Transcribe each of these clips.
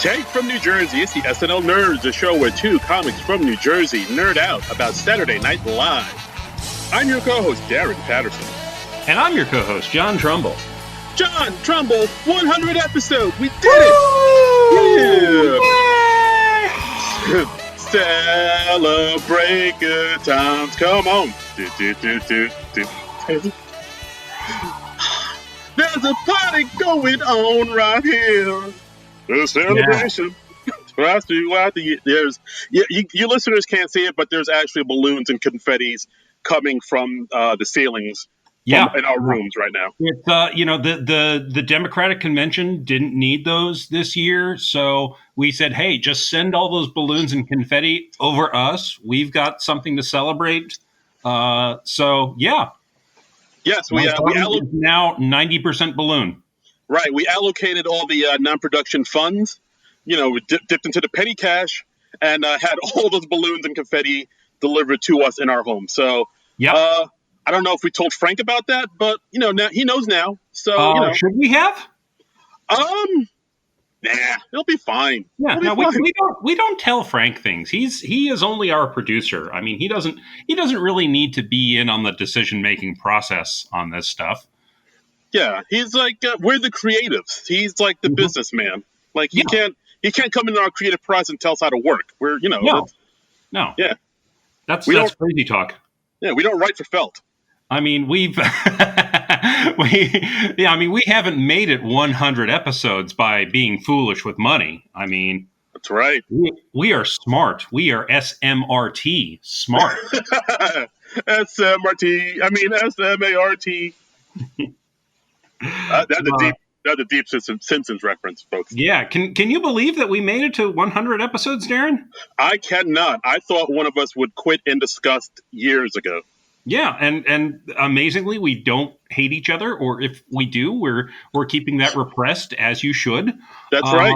Take from New Jersey, it's the SNL Nerds, a show where two comics from New Jersey nerd out about Saturday Night Live. I'm your co-host, Darren Patterson. And I'm your co-host, John Trumbull. John Trumbull, 100 episodes. We did it! Yeah! Celebrate good times. Come on. There's a party going on right here. A celebration. You listeners can't see it, but there's actually balloons and confettis coming from the ceilings in our rooms right now. It's, the Democratic convention didn't need those this year, so we said, hey, just send all those balloons and confetti over us. We've got something to celebrate. Yes, we now 90% balloon. Right, we allocated all the non-production funds. We dipped into the petty cash and had all those balloons and confetti delivered to us in our home. So, I don't know if we told Frank about that, but now he knows now. So, should we have? Nah, it'll be fine. Yeah, we don't tell Frank things. He is only our producer. I mean, he doesn't really need to be in on the decision making process on this stuff. Yeah, he's like we're the creatives. He's like the businessman. Like he can't come into our creative process and tell us how to work. We're no. Yeah, that's crazy talk. Yeah, we don't write for felt. I mean, we haven't made it 100 episodes by being foolish with money. I mean, that's right. We are smart. We are SMRT smart. SMRT. I mean SMART. That's a deep Simpsons reference, folks. Yeah. Can you believe that we made it to 100 episodes, Darren? I cannot. I thought one of us would quit in disgust years ago. Yeah, and amazingly, we don't hate each other, or if we do, we're keeping that repressed, as you should. That's right.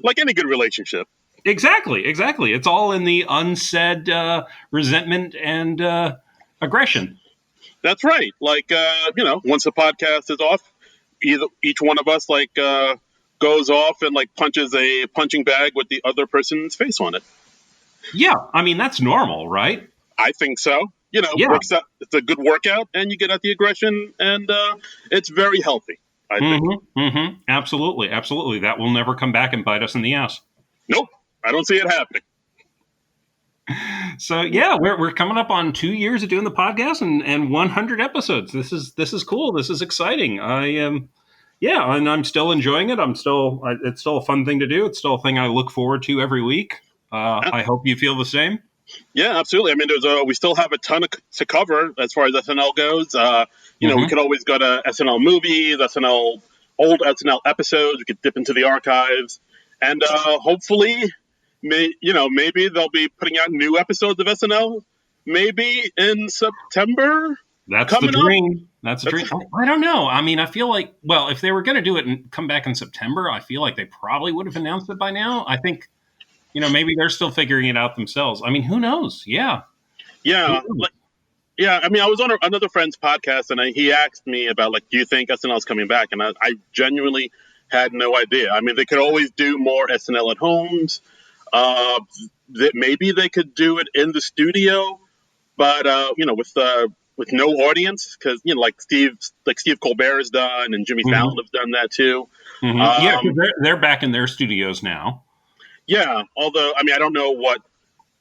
Like any good relationship. Exactly. It's all in the unsaid resentment and aggression. That's right. Like, once the podcast is off, each one of us goes off and punches a punching bag with the other person's face on it. Yeah, I mean that's normal, right? I think so. Works out. It's a good workout, and you get out the aggression, and it's very healthy. I think. Absolutely. That will never come back and bite us in the ass. Nope, I don't see it happening. So we're coming up on 2 years of doing the podcast and 100 episodes. This is cool. This is exciting. And I'm still enjoying it. It's still a fun thing to do. It's still a thing I look forward to every week. I hope you feel the same. Yeah, absolutely. I mean, we still have a ton to cover as far as SNL goes. We could always go to SNL movies, old SNL episodes. We could dip into the archives, and hopefully, maybe they'll be putting out new episodes of SNL. Maybe in September. That's the dream. That's the dream. I don't know. I mean, I feel like, if they were going to do it and come back in September, I feel like they probably would have announced it by now. I think. Maybe they're still figuring it out themselves. I mean, who knows? Yeah. Yeah. I mean, I was on another friend's podcast and he asked me about, do you think SNL is coming back? And I genuinely had no idea. I mean, they could always do more SNL at homes. That maybe they could do it in the studio, but, with no audience, because, Steve Colbert has done and Jimmy Fallon have done that too. Mm-hmm. They're back in their studios now. Yeah, although, I mean, I don't know what,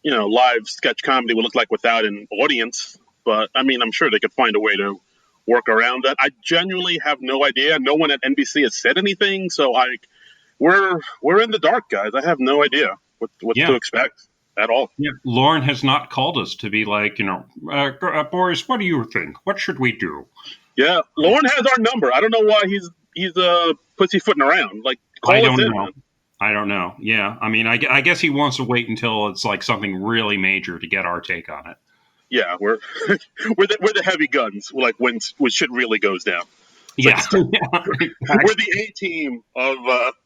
live sketch comedy would look like without an audience, but, I mean, I'm sure they could find a way to work around that. I genuinely have no idea. No one at NBC has said anything, so, we're in the dark, guys. I have no idea what to expect at all. Yeah, Lauren has not called us to be like, boys, what do you think? What should we do? Yeah, Lauren has our number. I don't know why he's pussyfooting around. Call us in. I don't know. Yeah. I mean, I guess he wants to wait until it's something really major to get our take on it. Yeah. We're the heavy guns. When shit really goes down. Yeah. We're the A-team of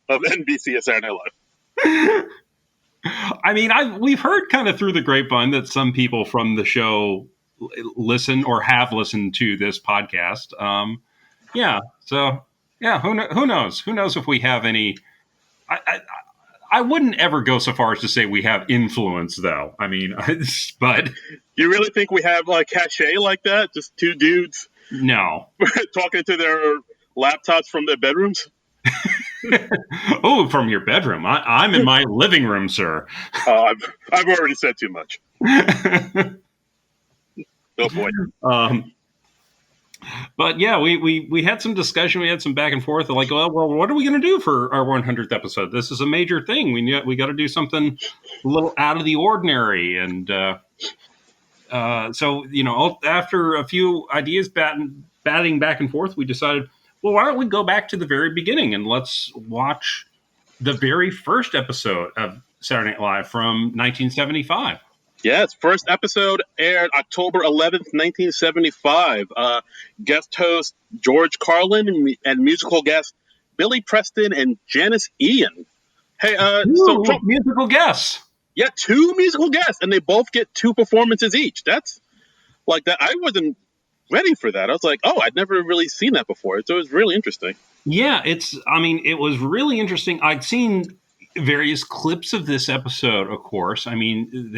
NBC Saturday Night Live. I mean, we've heard kind of through the grapevine that some people from the show listen or have listened to this podcast. So, yeah, who knows? Who knows if we have any... I wouldn't ever go so far as to say we have influence, though. I mean, but You really think we have like cachet like that? Just two dudes no. talking to their laptops from their bedrooms? Oh, from your bedroom. I'm in my living room, sir. I've already said too much. Oh boy. But yeah, we had some discussion. We had some back and forth. Like, well, what are we going to do for our 100th episode? This is a major thing. We got to do something a little out of the ordinary. And so, after a few ideas batting back and forth, we decided, well, why don't we go back to the very beginning and let's watch the very first episode of Saturday Night Live from 1975. Yes, first episode aired October 11th, 1975. Guest host George Carlin and musical guest Billy Preston and Janice Ian. Hey, musical guests. Yeah, two musical guests, and they both get two performances each. That's like that. I wasn't ready for that. I was like, oh, I'd never really seen that before. So it was really interesting. Yeah, it was really interesting. I'd seen various clips of this episode, of course. I mean,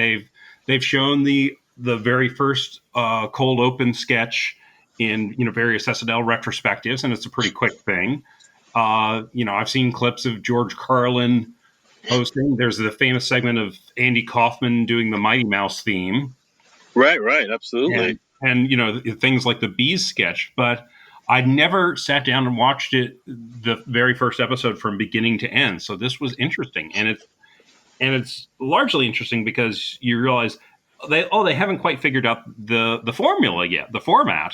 they've shown the very first cold open sketch in various SNL retrospectives, and it's a pretty quick thing. I've seen clips of George Carlin hosting. There's the famous segment of Andy Kaufman doing the Mighty Mouse theme. Right, absolutely. And things like the Bees sketch, but I'd never sat down and watched it, the very first episode from beginning to end. So this was interesting, and it's largely interesting because you realize they haven't quite figured out the formula yet, the format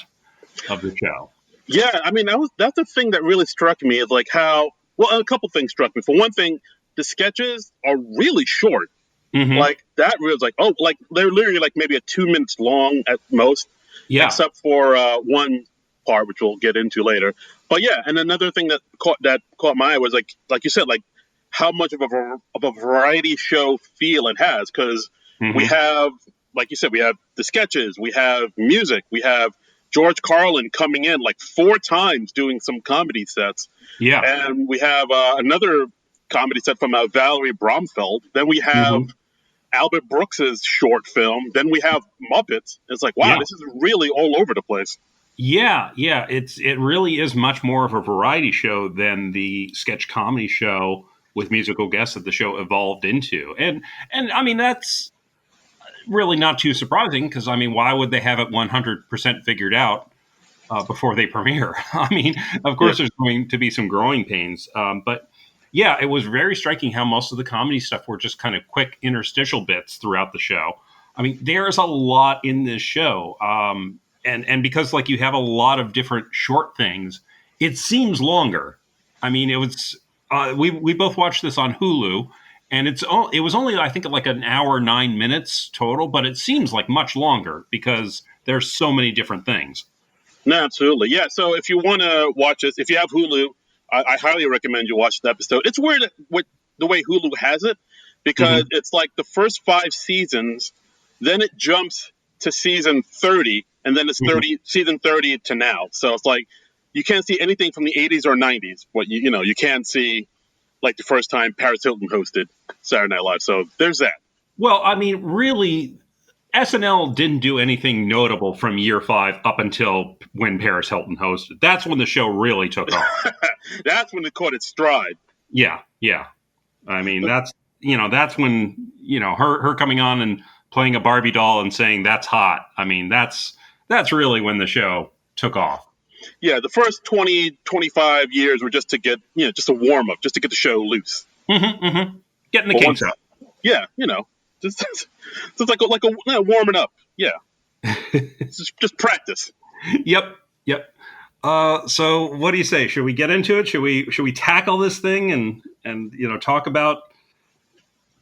of the show. Yeah, I mean that's the thing that really struck me is like how a couple things struck me. For one thing, the sketches are really short. Mm-hmm. Like that was like they're literally like maybe 2 minutes long at most. Yeah. Except for one part which we'll get into later. But yeah, and another thing that caught my eye was like you said, like how much of a variety show feel it has, because we have, like you said, we have the sketches, we have music, we have George Carlin coming in like 4 times doing some comedy sets. Yeah. And we have another comedy set from Valerie Bromfeld. Then we have Albert Brooks's short film. Then we have Muppets. It's like, wow, This is really all over the place. Yeah. It really is much more of a variety show than the sketch comedy show with musical guests that the show evolved into. And I mean, that's really not too surprising because, I mean, why would they have it 100% figured out before they premiere? I mean, of course, there's going to be some growing pains. But yeah, it was very striking how most of the comedy stuff were just kind of quick interstitial bits throughout the show. I mean, there's a lot in this show. And because like you have a lot of different short things, it seems longer. I mean, it was we both watched this on Hulu, and it was only, I think, like an hour 9 minutes total, but it seems like much longer because there's so many different things. No, absolutely, yeah. So if you want to watch this, if you have Hulu, I highly recommend you watch the episode. It's weird with the way Hulu has it because it's like the first 5 seasons, then it jumps to season 30, and then it's season 30 to now. So it's like you can't see anything from the 80s or 90s, but you can see like the first time Paris Hilton hosted Saturday Night Live. So there's that. Well, I mean, really, SNL didn't do anything notable from year 5 up until when Paris Hilton hosted. That's when the show really took off. That's when it caught its stride. Yeah. I mean, that's when, her coming on and playing a Barbie doll and saying that's hot. I mean, that's really when the show took off. Yeah, the first 20, 25 years were just to get, just a warm up, just to get the show loose. Getting the kinks out. Yeah, just like warming up. Yeah. just practice. Yep. So what do you say? Should we get into it? Should we tackle this thing and talk about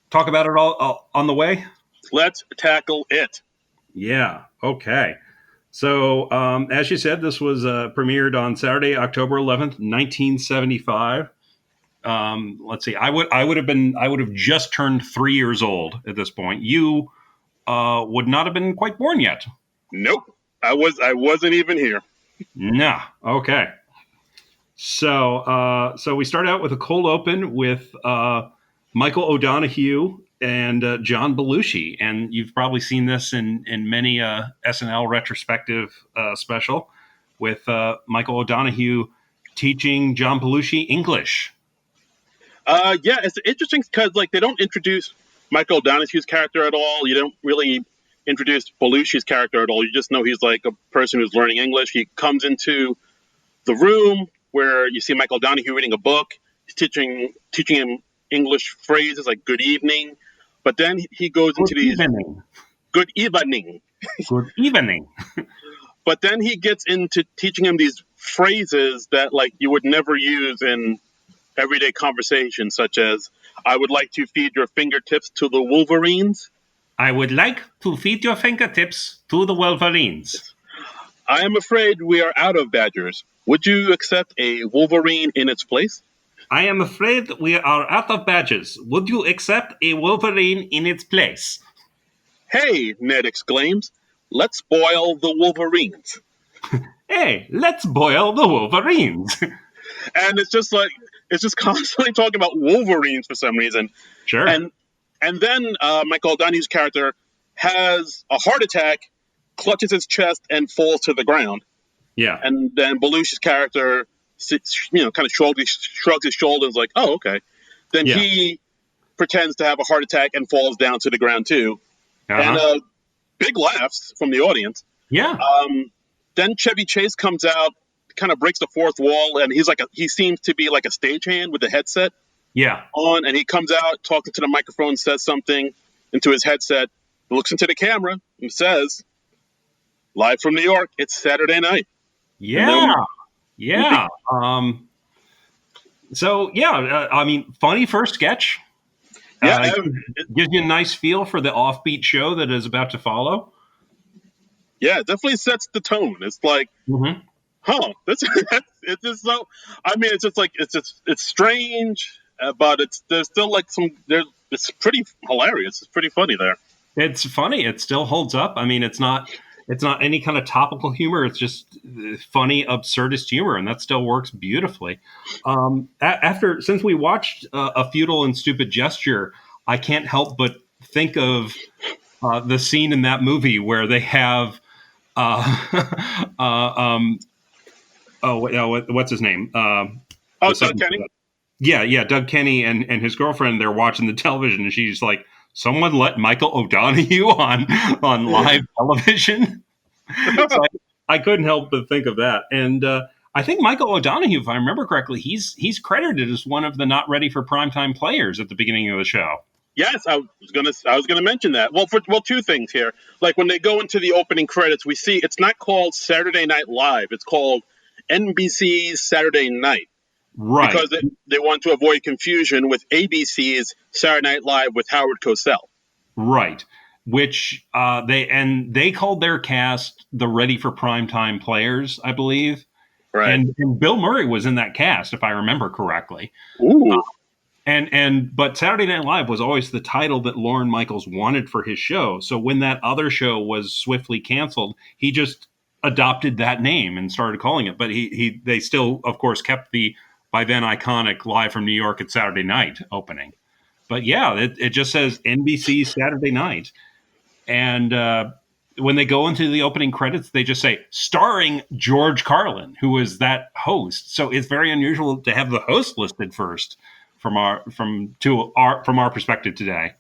it all on the way? Let's tackle it. Yeah. Okay. So, as you said, this was premiered on Saturday, October 11th, 1975. Let's see. I would have just turned 3 years old at this point. You would not have been quite born yet. Nope. I wasn't even here. Nah. Okay. So we start out with a cold open with Michael O'Donoghue and John Belushi, and you've probably seen this in many SNL retrospective special with Michael O'Donoghue teaching John Belushi English. Yeah, it's interesting because like they don't introduce Michael O'Donoghue's character at all. You don't really introduce Belushi's character at all. You just know he's like a person who's learning English. He comes into the room where you see Michael O'Donoghue reading a book. He's teaching him English phrases like "good evening," but then he goes into these "good evening." Good evening. But then he gets into teaching him these phrases that like you would never use in everyday conversation, such as "I would like to feed your fingertips to the Wolverines." I would like to feed your fingertips to the Wolverines. I am afraid we are out of badgers. Would you accept a Wolverine in its place? I am afraid we are out of badgers. Would you accept a Wolverine in its place? Hey, Ned exclaims, let's boil the Wolverines. Hey, let's boil the Wolverines. And it's just constantly talking about Wolverines for some reason. Sure. And then Michael O'Donoghue's character has a heart attack, clutches his chest, and falls to the ground. Yeah. And then Belushi's character, kind of shrugs his shoulders, like, "Oh, okay." Then he pretends to have a heart attack and falls down to the ground too. And big laughs from the audience. Yeah. Then Chevy Chase comes out, kind of breaks the fourth wall, and he seems to be like a stagehand with a headset on, and he comes out talking to the microphone, says something into his headset, looks into the camera, and says, "Live from New York, it's Saturday night." Yeah. Yeah. I mean, funny first sketch. Yeah, gives you a nice feel for the offbeat show that is about to follow. Yeah, it definitely sets the tone. It's like, it's just so. I mean, it's strange, but there's still like it's pretty hilarious. It's pretty funny there. It's funny. It still holds up. I mean, it's not any kind of topical humor. It's just funny, absurdist humor, and that still works beautifully. Since we watched A Futile and Stupid Gesture, I can't help but think of the scene in that movie where they have what's his name? Doug Kenny. Yeah, Doug Kenny and his girlfriend. They're watching the television, and she's like, "Someone let Michael O'Donoghue on live television." So I couldn't help but think of that. And I think Michael O'Donoghue, if I remember correctly, he's credited as one of the not ready for primetime players at the beginning of the show. Yes, I was gonna mention that. Well, two things here. Like when they go into the opening credits, we see it's not called Saturday Night Live. It's called NBC's Saturday Night. Right. Because they want to avoid confusion with ABC's Saturday Night Live with Howard Cosell. Right. Which they called their cast the Ready for Primetime players, I believe. Right. And Bill Murray was in that cast, if I remember correctly. Ooh. But Saturday Night Live was always the title that Lorne Michaels wanted for his show. So when that other show was swiftly canceled, he just adopted that name and started calling it. But they still, of course, kept the by then iconic Live from New York at Saturday Night opening. But yeah, it just says NBC Saturday Night. And when they go into the opening credits, they just say starring George Carlin, who is that host. So it's very unusual to have the host listed first from our perspective today.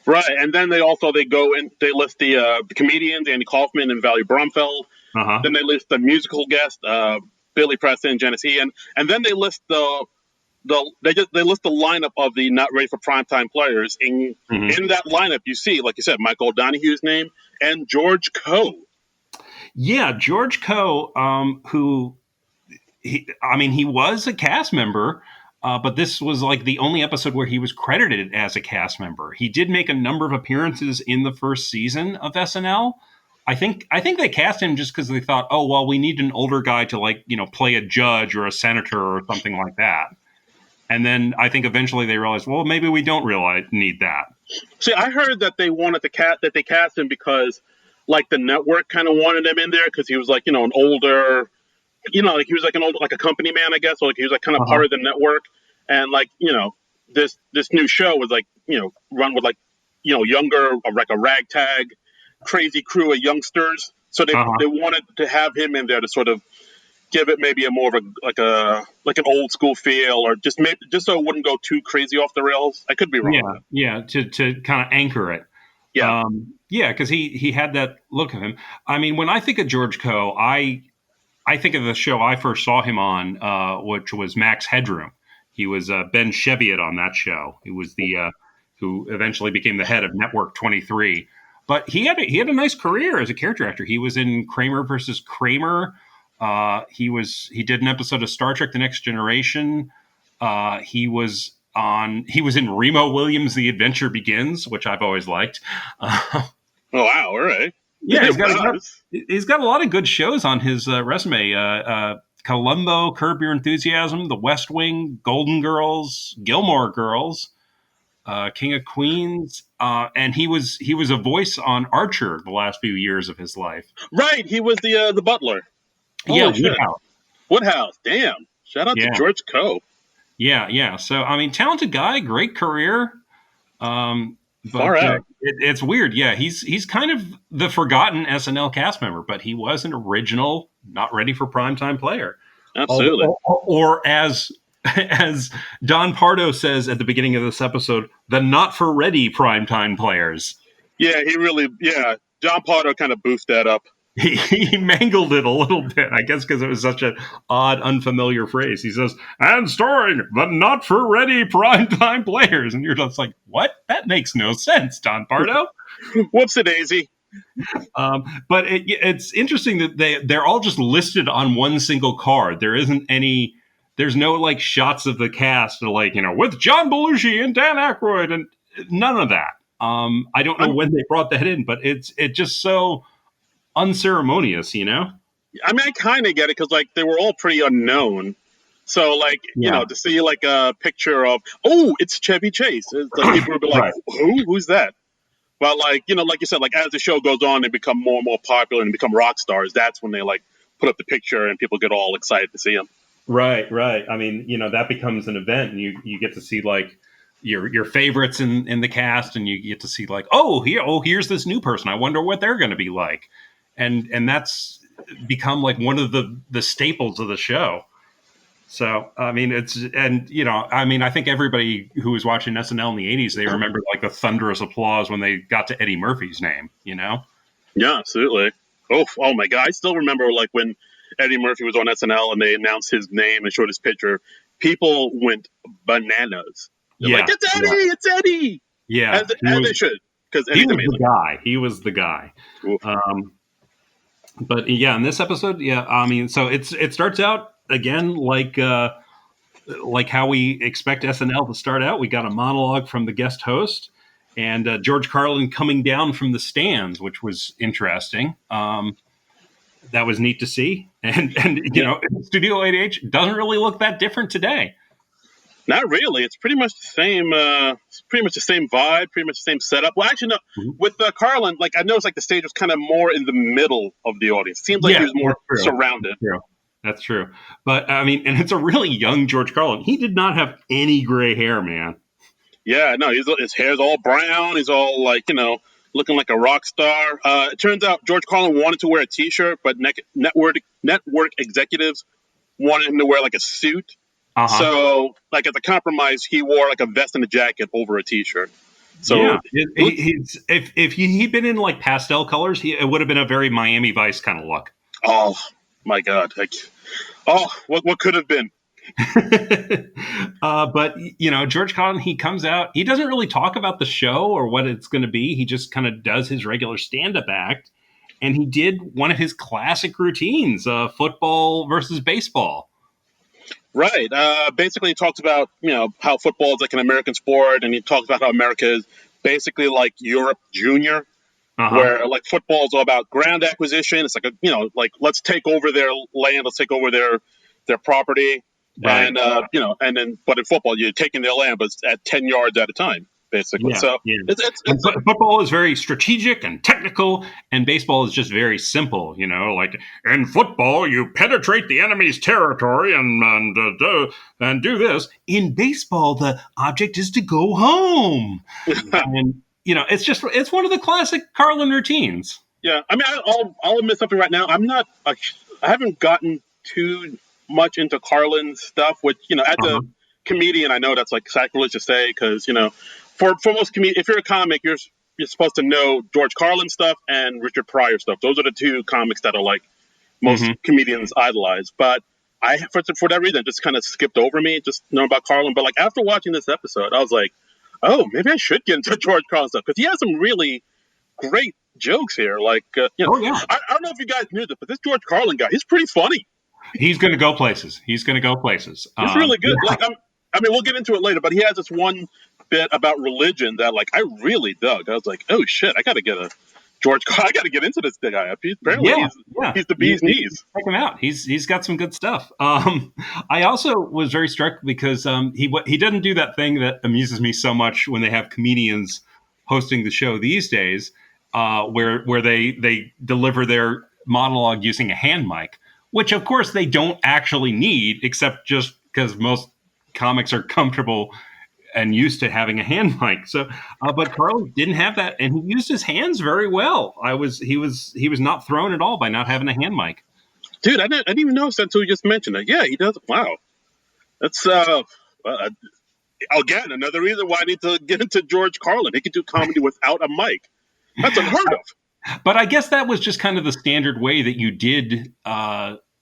Right, and then they go and they list the comedians, Andy Kaufman and Valerie Bromfeld. Then they list the musical guest, Billy Preston, Genesee, and then they list they list the lineup of the not ready for primetime players. In that lineup, you see, like you said, Michael O'Donoghue's name and George Coe. Yeah, George Coe, he was a cast member. But this was like the only episode where he was credited as a cast member. He did make a number of appearances in the first season of SNL. I think they cast him just because they thought, oh, well, we need an older guy to play a judge or a senator or something like that. And then I think eventually they realized, well, maybe we don't need that. See, I heard that they wanted to cast him because like the network kind of wanted him in there because he was like, an older, like he was like an old, like a company man, I guess. Or like he was like kind of part of the network. And like, this new show was like, run with like, younger, like a ragtag, crazy crew of youngsters. So they wanted to have him in there to sort of give it maybe a more of like an old school feel, or just so it wouldn't go too crazy off the rails. I could be wrong. Yeah, to kind of anchor it. Yeah. Because he had that look of him. I mean, when I think of George Coe, I think of the show I first saw him on, which was Max Headroom. He was Ben Cheviot on that show. He was the who eventually became the head of Network 23. But he had a nice career as a character actor. He was in Kramer versus Kramer. He did an episode of Star Trek: The Next Generation. He was in Remo Williams' The Adventure Begins, which I've always liked. Oh wow! All right. Yeah, he's got a lot of good shows on his resume. Columbo, Curb Your Enthusiasm, The West Wing, Golden Girls, Gilmore Girls, King of Queens, and he was a voice on Archer the last few years of his life. Right, he was the butler. Yeah, Woodhouse. Damn! Shout out to George Coe. Yeah. So I mean, talented guy, great career. Far out. It's weird. Yeah, he's kind of the forgotten SNL cast member, but he was an original, not ready for primetime player. Absolutely. Or as Don Pardo says at the beginning of this episode, the not for ready primetime players. Yeah, Don Pardo kind of boofed that up. He mangled it a little bit, I guess, because it was such an odd, unfamiliar phrase. He says, and starring the not-for-ready primetime players. And you're just like, what? That makes no sense, Don Pardo. Whoops-a-daisy. But it's interesting that they're all just listed on one single card. There's no, like, shots of the cast, like, with John Belushi and Dan Aykroyd, and none of that. I don't know when they brought that in, but it's just so unceremonious, I mean, I kind of get it because like they were all pretty unknown, so like to see like a picture of it's Chevy Chase, it's like people would be like, who's that? But like like you said, like as the show goes on, they become more and more popular and become rock stars. That's when they like put up the picture and people get all excited to see them. Right. I mean, that becomes an event, and you get to see like your favorites in the cast, and you get to see like here's this new person. I wonder what they're going to be like. And that's become like one of the staples of the show. So, I mean, I think everybody who was watching SNL in the 80s, they remember like the thunderous applause when they got to Eddie Murphy's name, Yeah, absolutely. Oh my God. I still remember like when Eddie Murphy was on SNL and they announced his name and showed his picture, people went bananas. They're like, it's Eddie, it's Eddie. Yeah. As they should. Because he was the guy. He was the guy. But yeah, in this episode, I mean, so it starts out again like how we expect SNL to start out. We got a monologue from the guest host, and George Carlin coming down from the stands, which was interesting. That was neat to see, and Studio 88 doesn't really look that different today. Not really. It's pretty much the same. It's pretty much the same vibe. Pretty much the same setup. Well, actually, no. Mm-hmm. With Carlin, like I noticed, like the stage was kind of more in the middle of the audience. It seems like he was more surrounded. That's true. But I mean, and it's a really young George Carlin. He did not have any gray hair, man. Yeah, no. His hair's all brown. He's all like looking like a rock star. It turns out George Carlin wanted to wear a T-shirt, but network executives wanted him to wear like a suit. So, like as a compromise, he wore like a vest and a jacket over a T-shirt. So, if he'd been in like pastel colors, it would have been a very Miami Vice kind of look. Oh my God! What could have been? But George Carlin, he comes out. He doesn't really talk about the show or what it's going to be. He just kind of does his regular stand-up act, and he did one of his classic routines: football versus baseball. Right. Basically, he talks about, how football is like an American sport, and he talks about how America is basically like Europe Junior, where like football is all about ground acquisition. It's like like let's take over their land, let's take over their property, right. And and then but in football you're taking their land, but it's at 10 yards at a time. basically. Yeah, So yeah. And it's football is very strategic and technical, and baseball is just very simple. Like in football, you penetrate the enemy's territory and do this. In baseball, the object is to go home, and it's one of the classic Carlin routines. yeah. I mean, I'll admit something right now. I haven't gotten too much into Carlin's stuff, which as a Uh-huh. comedian, I know that's like sacrilege to say because for most if you're a comic, you're supposed to know George Carlin stuff and Richard Pryor stuff. Those are the two comics that are like most Hmm. comedians idolize. But I, for that reason, just kind of skipped over me, just know about Carlin. But like after watching this episode, I was like, oh, maybe I should get into George Carlin stuff because he has some really great jokes here. Like, Oh yeah, I don't know if you guys knew this, but this George Carlin guy, he's pretty funny. he's going to go places. He's going to go places. He's really Yeah. good. Like, I mean, we'll get into it later, but he has this one bit about religion that, like, I really dug. I was like, oh shit, I got to get I got to get into this guy. Apparently, Yeah, yeah. he's the bee's knees. Check him out. He's got some good stuff. I also was very struck because he doesn't do that thing that amuses me so much when they have comedians hosting the show these days, where they deliver their monologue using a hand mic, which of course they don't actually need, except just because most comics are comfortable and used to having a hand mic. So, but Carly didn't have that, and he used his hands very well. He was not thrown at all by not having a hand mic. Dude, I didn't even notice that until you just mentioned it. Yeah, he does. Wow. That's, again, another reason why I need to get into George Carlin. He can do comedy without a mic. That's unheard of. But I guess that was just kind of the standard way that you did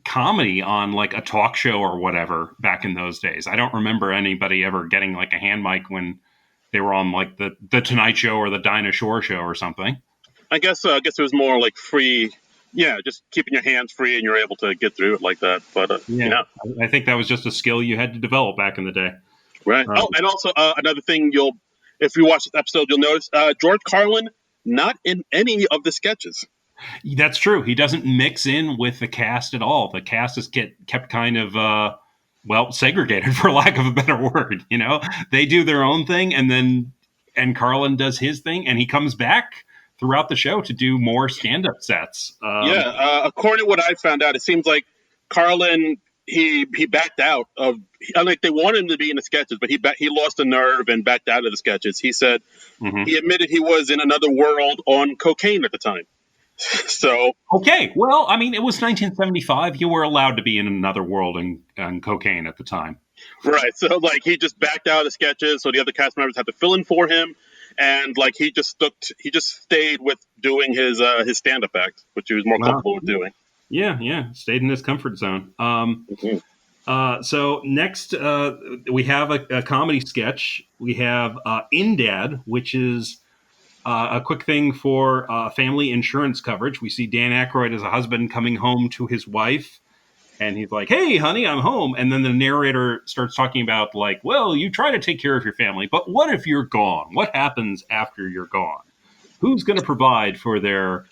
comedy on like a talk show or whatever back in those days. I don't remember anybody ever getting like a hand mic when they were on like the Tonight Show or the Dinah Shore show or something. I guess it was more like free. Yeah, just keeping your hands free and you're able to get through it like that. But Yeah, I think that was just a skill you had to develop back in the day. right. Oh, and also another thing if you watch this episode, you'll notice George Carlin not in any of the sketches. That's true. He doesn't mix in with the cast at all. The cast is kept kind of segregated, for lack of a better word. They do their own thing, and Carlin does his thing, and he comes back throughout the show to do more stand-up sets. According to what I found out, it seems like Carlin he backed out of. Like they wanted him to be in the sketches, but he lost the nerve and backed out of the sketches. He said he admitted he was in another world on cocaine at the time. So okay, well, I mean, it was 1975. You were allowed to be in another world and cocaine at the time, right? So like he just backed out of the sketches, so the other cast members had to fill in for him, and like he just stayed with doing his stand-up act, which he was more comfortable with doing. Yeah, stayed in his comfort zone. So next, we have a comedy sketch. We have In Dad, which is a quick thing for family insurance coverage. We see Dan Aykroyd as a husband coming home to his wife, and he's like, "Hey, honey, I'm home." And then the narrator starts talking about like, "Well, you try to take care of your family, but what if you're gone? What happens after you're gone? Who's going to provide for their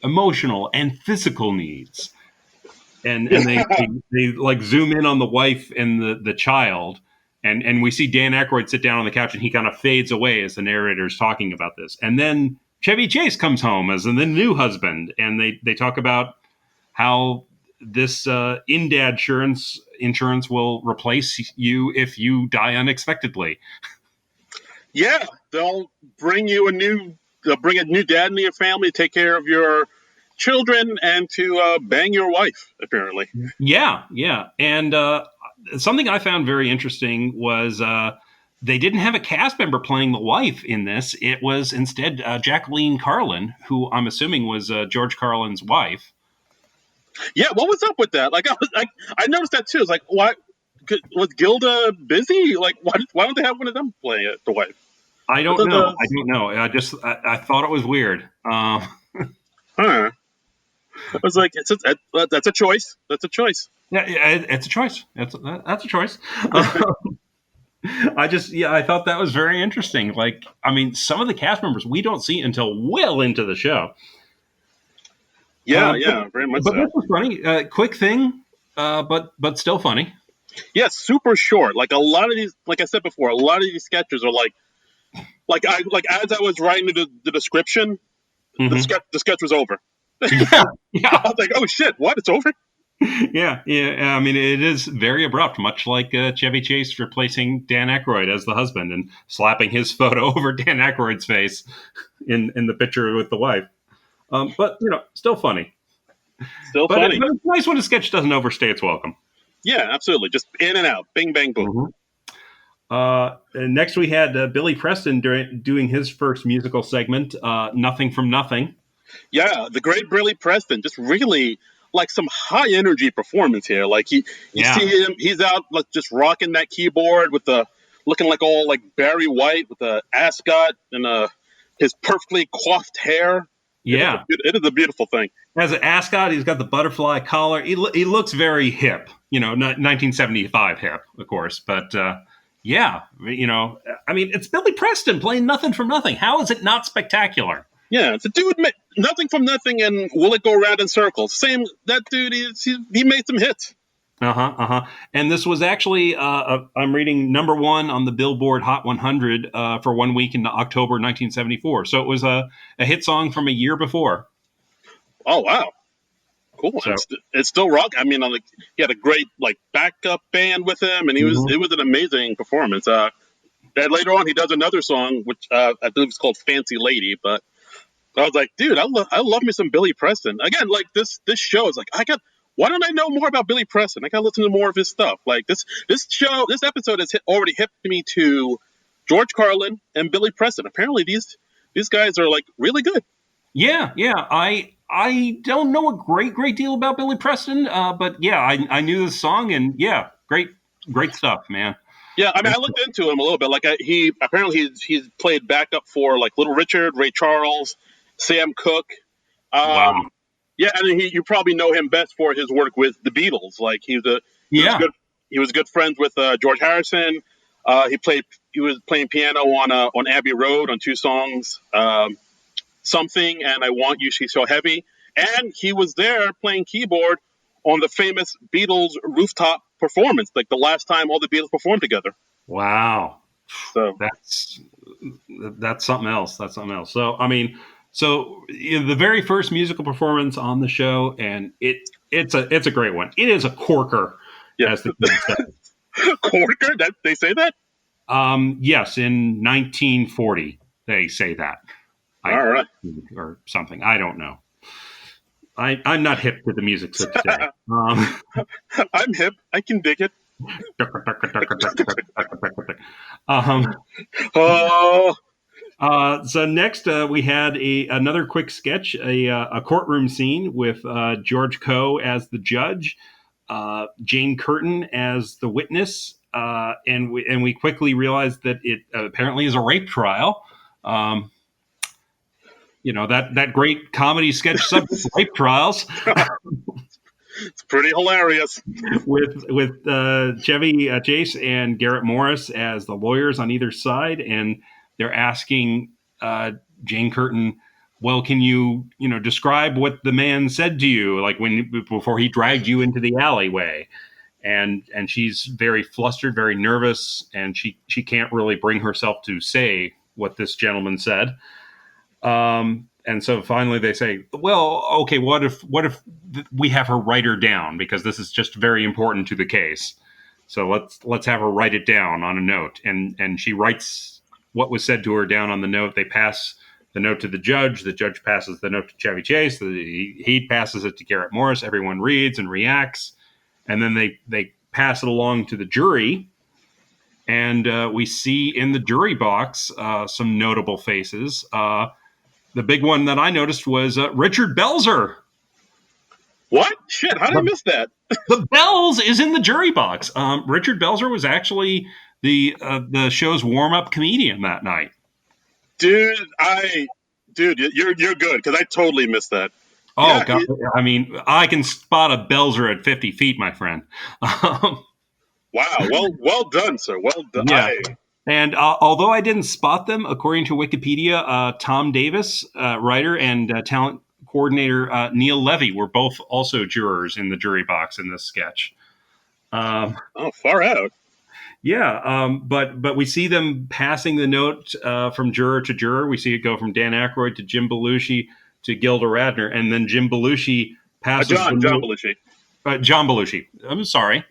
emotional and physical needs?" And they like zoom in on the wife and the child. And we see Dan Aykroyd sit down on the couch, and he kind of fades away as the narrator is talking about this. And then Chevy Chase comes home as the new husband, and they talk about how this In Dad insurance will replace you if you die unexpectedly. Yeah, they'll bring a new dad into your family to take care of your children and to bang your wife, apparently. Yeah. And something I found very interesting was they didn't have a cast member playing the wife in this. It was instead Jacqueline Carlin, who I'm assuming was George Carlin's wife. Yeah, what was up with that? Like, I noticed that too. It's like, why was Gilda busy? Like, why don't they have one of them play the wife? I don't know. I thought it was weird. Huh. I was like, that's a choice. That's a choice. Yeah, it's a choice. That's a choice. I thought that was very interesting. Like, I mean, some of the cast members we don't see until well into the show. Yeah, very much but so. This was funny. Quick thing, but still funny. Yeah, super short. Like a lot of these, like I said before, a lot of these sketches are like like as I was writing the description, Mm-hmm. the sketch was over. Yeah, I yeah, was like, oh shit, what? It's over? yeah. I mean, it is very abrupt, much like Chevy Chase replacing Dan Aykroyd as the husband and slapping his photo over Dan Aykroyd's face in the picture with the wife. But still funny. Still But funny. it's nice when a sketch doesn't overstay its welcome. Yeah, absolutely. Just in and out, bing bang boom. Mm-hmm. And next, we had Billy Preston doing his first musical segment, "Nothing from Nothing." Yeah, the great Billy Preston, just really like some high energy performance here. Like you Yeah, see him, he's out like just rocking that keyboard with the looking like all like Barry White with the ascot and his perfectly coiffed hair. yeah. It is a beautiful thing. As an ascot, he's got the butterfly collar. He looks very hip, 1975 hip, of course. But yeah, I mean, it's Billy Preston playing Nothing from Nothing. How is it not spectacular? Yeah, it's a dude, nothing from nothing, and will it go around in circles? Same, that dude, he made some hits. And this was actually, I'm reading, number one on the Billboard Hot 100 for 1 week in October 1974. So it was a hit song from a year before. Oh, wow. Cool. So, It's still rock. I mean, like he had a great like backup band with him, and mm-hmm. it was an amazing performance. And later on, he does another song, which I believe is called "Fancy Lady." But I was like, dude, I love me some Billy Preston. Again, like this show is like why don't I know more about Billy Preston? I got to listen to more of his stuff. Like this episode has already hit me to George Carlin and Billy Preston. Apparently, these guys are like really good. Yeah. I don't know a great deal about Billy Preston, but yeah, I knew this song, and yeah, great stuff, man. Yeah, I mean, I looked into him a little bit. Like, he's played backup for like Little Richard, Ray Charles, Sam Cooke. Wow. Yeah, and you probably know him best for his work with the Beatles. Like, Yeah. he was good friends with George Harrison. He was playing piano on Abbey Road on two songs, Something and I Want You, She's So Heavy, and he was there playing keyboard on the famous Beatles rooftop performance, like the last time all the Beatles performed together. Wow. So That's something else. That's something else. So I mean, the very first musical performance on the show, and it's a great one. It is a corker, yeah, as the kids say. corker. That they say that. Yes, in 1940 they say that. All right. Or something. I don't know. I'm not hip to the music of today. I'm hip. I can dig it. Oh. So next we had another quick sketch, a courtroom scene with George Coe as the judge, Jane Curtin as the witness, and we quickly realized that it apparently is a rape trial. That great comedy sketch subject, rape trials. It's pretty hilarious. with Chevy Chase and Garrett Morris as the lawyers on either side, and they're asking Jane Curtin, well, can you describe what the man said to you, like before he dragged you into the alleyway? And she's very flustered, very nervous, and she can't really bring herself to say what this gentleman said. And so finally they say, well, okay, what if we have her write her down, because this is just very important to the case. So let's have her write it down on a note. And she writes what was said to her down on the note. They pass the note to the judge. The judge passes the note to Chevy Chase. He passes it to Garrett Morris. Everyone reads and reacts. And then they pass it along to the jury. And we see in the jury box some notable faces. The big one that I noticed was Richard Belzer. What? Shit, how did I miss that? The Bells is in the jury box. Richard Belzer was actually the show's warm-up comedian that night. Dude, you're good, because I totally missed that. Oh, yeah, God. I mean, I can spot a Belzer at 50 feet, my friend. Wow. Well done, sir. Well done. Yeah. And although I didn't spot them, according to Wikipedia, Tom Davis, writer, and talent coordinator Neil Levy were both also jurors in the jury box in this sketch. Oh, far out. Yeah, but we see them passing the note from juror to juror. We see it go from Dan Aykroyd to Jim Belushi to Gilda Radner, and then Jim Belushi passes the John note. Belushi. John Belushi. I'm sorry.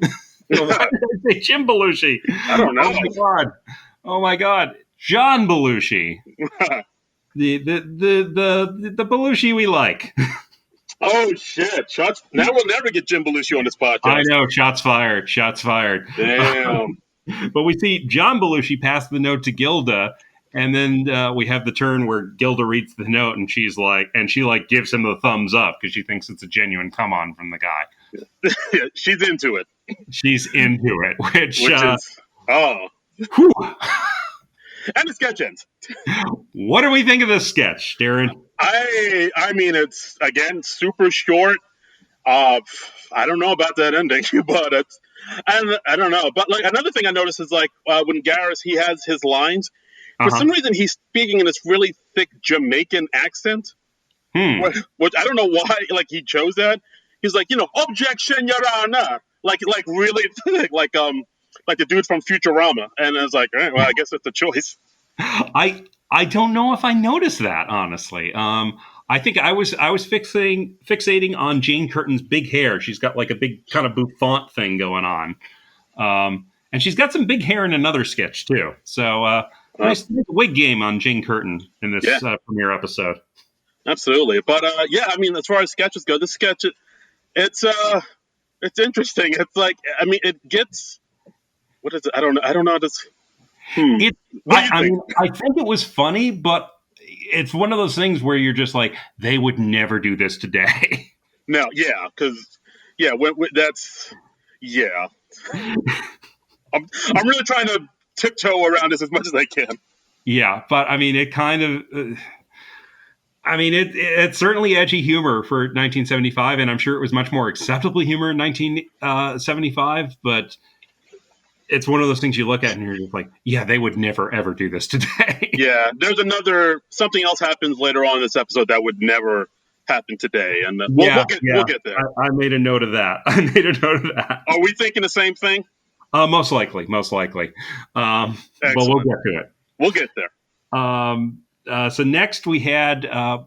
Why did I say Jim Belushi? I don't know. Oh my god! Oh my god! John Belushi. The Belushi we like. Oh shit! Shots. Now we'll never get Jim Belushi on this podcast. I know. Shots fired. Shots fired. Damn. But we see John Belushi pass the note to Gilda, and then we have the turn where Gilda reads the note, and she gives him the thumbs up because she thinks it's a genuine come on from the guy. Yeah, she's into it. She's into it, which is whew. And the sketch ends. What do we think of this sketch, Darren? I mean, it's again super short. I don't know about that ending, but I don't know. But like another thing I noticed is like when Garris he has his lines. For some reason, he's speaking in this really thick Jamaican accent, which I don't know why. Like he chose that. He's like, objection, Your Honor. Like really thick, like the dude from Futurama. And I was like, all right, well, I guess it's a choice. I don't know if I noticed that, honestly. I think I was fixating on Jane Curtin's big hair. She's got like a big kind of bouffant thing going on. And she's got some big hair in another sketch too. So nice wig game on Jane Curtin in this premiere episode. Absolutely. But I mean, as far as sketches go, this sketch, it's interesting. It's like, I mean, it gets, what is it? I don't know how this, I think it was funny, but it's one of those things where you're just like, they would never do this today. No, yeah, because that's I'm really trying to tiptoe around this as much as I can. Yeah, but I mean, it kind of, it's certainly edgy humor for 1975, and I'm sure it was much more acceptable humor in 1975. But it's one of those things you look at and you're just like, yeah, they would never ever do this today. Yeah, there's something else happens later on in this episode that would never happen today, and we'll get there. I made a note of that. Are we thinking the same thing? Most likely. But we'll get to it. We'll get there. So next we had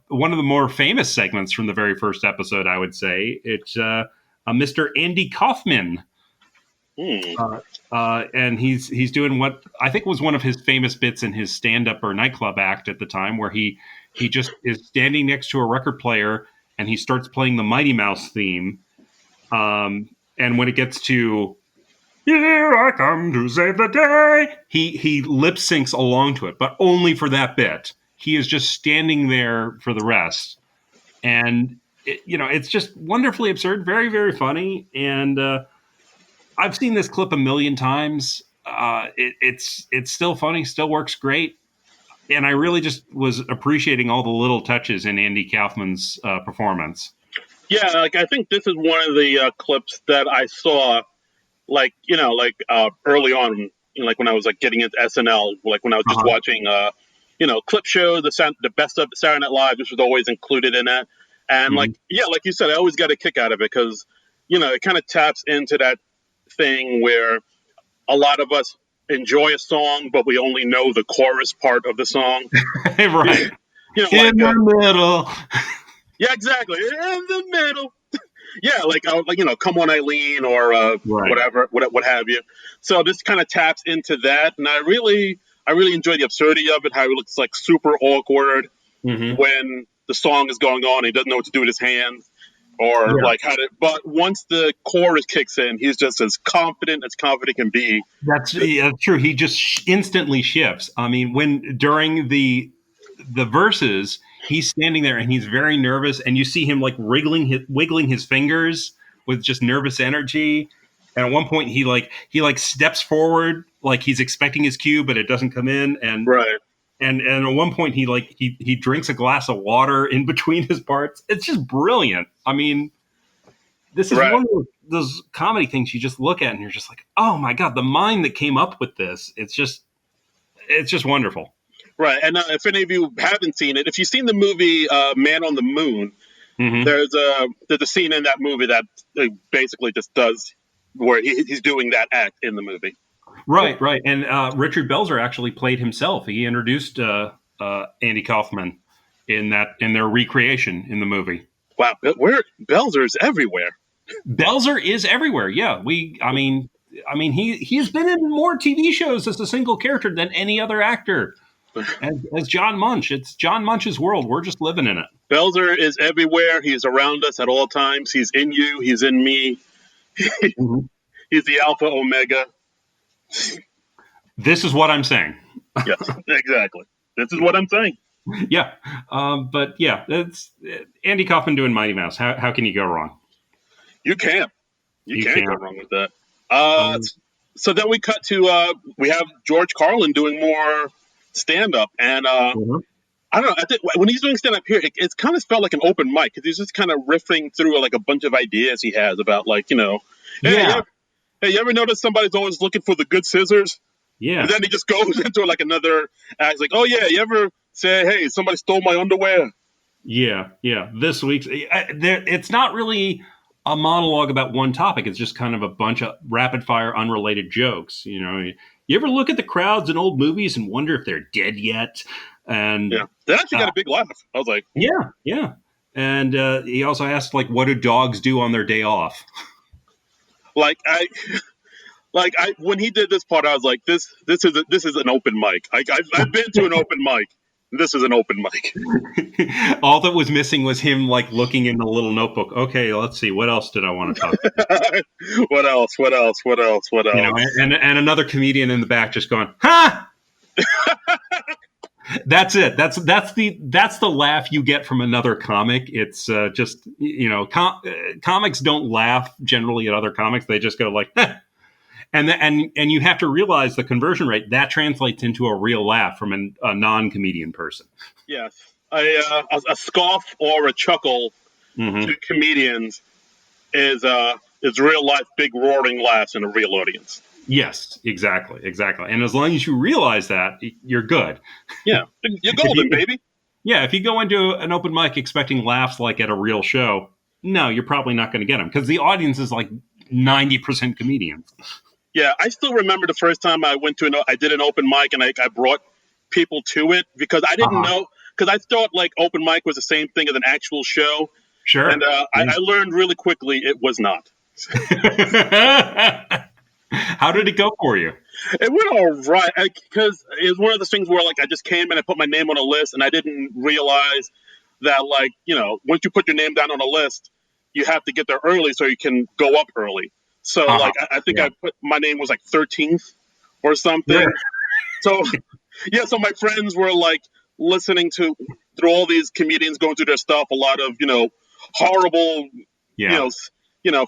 one of the more famous segments from the very first episode, I would say. It's Mr. Andy Kaufman. And he's doing what I think was one of his famous bits in his stand-up or nightclub act at the time, where he just is standing next to a record player and he starts playing the Mighty Mouse theme. And when it gets to "Here I come to save the day," he lip syncs along to it, but only for that bit. He is just standing there for the rest, and it's just wonderfully absurd, very, very funny. And I've seen this clip a million times. It's still funny, still works great. And I really just was appreciating all the little touches in Andy Kaufman's performance. Yeah, like I think this is one of the clips that I saw, early on, like when I was like getting into SNL, like when I was just watching, clip show, the best of Saturday Night Live. This was always included in that. And like you said, I always got a kick out of it because, it kind of taps into that thing where a lot of us enjoy a song, but we only know the chorus part of the song. Right. In the middle. Yeah, exactly. In the middle. Yeah, Come On Eileen or whatever, what have you. So this kind of taps into that, and I really enjoy the absurdity of it. How it looks like super awkward when the song is going on. He doesn't know what to do with his hands, or But once the chorus kicks in, he's just as confident can be. That's true. He just instantly shifts. I mean, when during the verses, he's standing there and he's very nervous, and you see him like wiggling his fingers with just nervous energy. And at one point, he steps forward like he's expecting his cue, but it doesn't come in. And and at one point, he drinks a glass of water in between his parts. It's just brilliant. I mean, this is one of those comedy things you just look at and you're just like, oh my god, the mind that came up with this. It's just wonderful. Right, and if any of you haven't seen it, if you've seen the movie Man on the Moon, there's a scene in that movie that basically just does where he's doing that act in the movie. Right, right. And Richard Belzer actually played himself. He introduced Andy Kaufman in their recreation in the movie. Wow, Belzer's everywhere. Belzer is everywhere. Yeah, he's been in more TV shows as a single character than any other actor. As John Munch, it's John Munch's world. We're just living in it. Belzer is everywhere. He's around us at all times. He's in you. He's in me. Mm-hmm. He's the alpha omega. This is what I'm saying. Yes, exactly. This is what I'm saying. Yeah, but yeah, it's Andy Kaufman doing Mighty Mouse. How can you go wrong? You can't. You can't go wrong with that. So then we cut to we have George Carlin doing more stand-up, and I don't know. I think when he's doing stand-up here, it kind of felt like an open mic because he's just kind of riffing through like a bunch of ideas he has about like hey, you ever notice somebody's always looking for the good scissors? Yeah. And then he just goes into like another act, like, oh yeah, you ever say, hey, somebody stole my underwear? Yeah. This week's it's not really a monologue about one topic. It's just kind of a bunch of rapid fire, unrelated jokes. You ever look at the crowds in old movies and wonder if they're dead yet? And yeah, they actually got a big laugh. I was like, yeah. And he also asked, like, what do dogs do on their day off? When he did this part, I was like, this is an open mic. I've been to an open mic. This is an open mic. All that was missing was him like looking in the little notebook. Okay, let's see. What else did I want to talk about? What else? And another comedian in the back just going, ha! That's it. That's the laugh you get from another comic. It's just, comics don't laugh generally at other comics. They just go like, ha! And you have to realize the conversion rate that translates into a real laugh from a non-comedian person. Yes, a scoff or a chuckle to comedians is real life big roaring laughs in a real audience. Yes, exactly. And as long as you realize that, you're good. Yeah, you're golden, baby. Yeah, if you go into an open mic expecting laughs like at a real show, no, you're probably not going to get them because the audience is like 90% comedians. Yeah, I still remember the first time I did an open mic and I brought people to it because I didn't know, because I thought like open mic was the same thing as an actual show. Sure. And I learned really quickly it was not. How did it go for you? It went all right because it was one of those things where like I just came and I put my name on a list and I didn't realize that like, once you put your name down on a list, you have to get there early so you can go up early. So like I think I put my name was like 13th or something. Yeah. So so my friends were like listening through all these comedians going through their stuff, a lot of horrible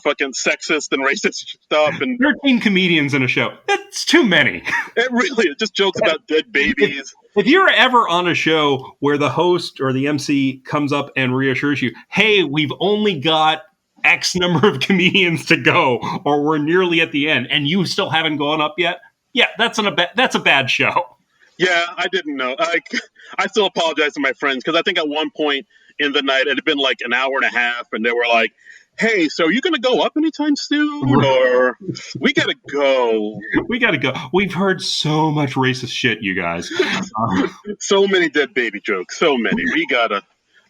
fucking sexist and racist stuff, and 13 comedians in a show. That's too many. It really is just jokes about dead babies. If you're ever on a show where the host or the MC comes up and reassures you, hey, we've only got X number of comedians to go, or we're nearly at the end, and you still haven't gone up yet. Yeah, that's a bad show. Yeah, I didn't know. I still apologize to my friends because I think at one point in the night it had been like an hour and a half, and they were like, "Hey, so are you going to go up anytime soon, or we got to go? We got to go. We've heard so much racist shit, you guys. So many dead baby jokes. So many.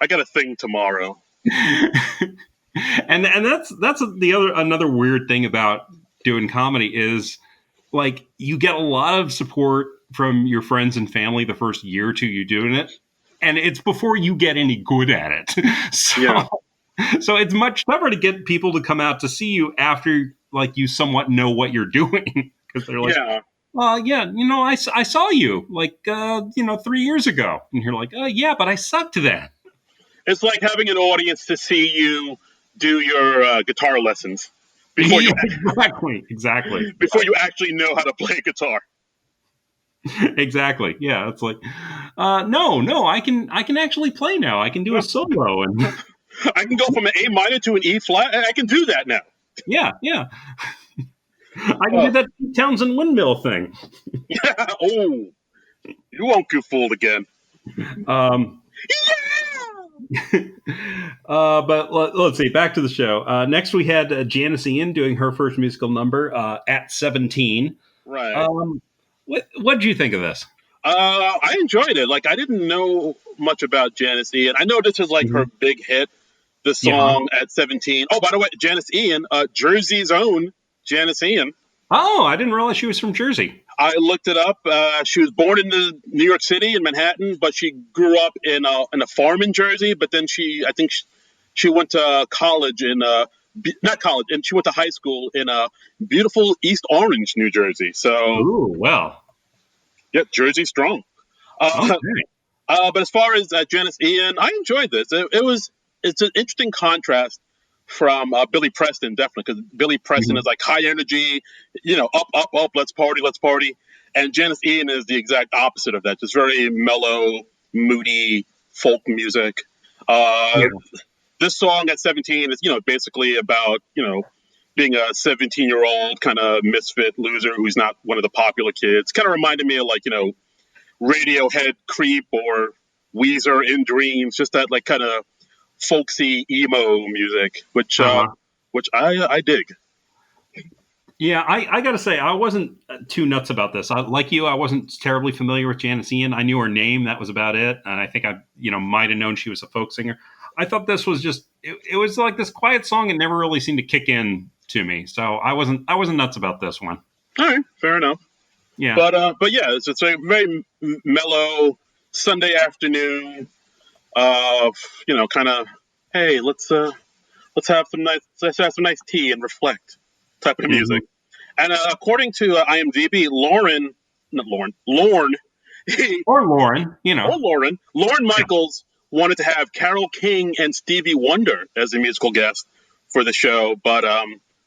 I got a thing tomorrow." And that's another weird thing about doing comedy is like you get a lot of support from your friends and family the first year or two you doing it, and it's before you get any good at it. So it's much tougher to get people to come out to see you after like you somewhat know what you're doing because they're like, I saw you like 3 years ago, and you're like, yeah, but I sucked then. It's like having an audience to see you do your guitar lessons before you exactly before you actually know how to play guitar. Exactly. Yeah, it's like no, I can actually play now. I can do a solo and I can go from an A minor to an E flat. I can do that now. Yeah. I can do that Townsend windmill thing. Yeah. Oh, you won't get fooled again. But let's see. Back to the show. Next, we had Janice Ian doing her first musical number at 17. Right. What did you think of this? I enjoyed it. Like, I didn't know much about Janice Ian. I know this is like her Mm-hmm. big hit, the Yeah. song at 17. Oh, by the way, Janice Ian, Jersey's own Janice Ian. Oh, I didn't realize she was from Jersey. I looked it up. She was born in New York City in Manhattan, but she grew up in a farm in Jersey. But then I think she went to college not college, and she went to high school in beautiful East Orange, New Jersey. So, Ooh, well, yeah, Jersey strong. Uh, okay. but as far as Janice Ian, I enjoyed this. It's an interesting contrast from Billy Preston, definitely, because Billy Preston is Mhm. like high energy, up, up, up, let's party, and Janice Ian is the exact opposite of that, just very mellow, moody folk music. Uh, Yeah. this song at 17 is basically about being a 17-year-old kind of misfit loser who's not one of the popular kids. Kind of reminded me of like Radiohead Creep or Weezer in Dreams, just that like kind of folksy emo music, Uh-huh. which I dig. Yeah, I got to say, I wasn't too nuts about this. Like you, I wasn't terribly familiar with Janice Ian. I knew her name, that was about it, and I think I, might have known she was a folk singer. I thought this was just, it was like this quiet song. It never really seemed to kick in to me, so I wasn't nuts about this one. All right, fair enough. Yeah. But yeah, it's a very mellow Sunday afternoon. Kind of, hey, let's have some nice tea and reflect type of Hmm. music. And according to IMDb, Lorne, Or Lauren, Lauren Yeah. Michaels wanted to have Carole King and Stevie Wonder as a musical guest for the show, but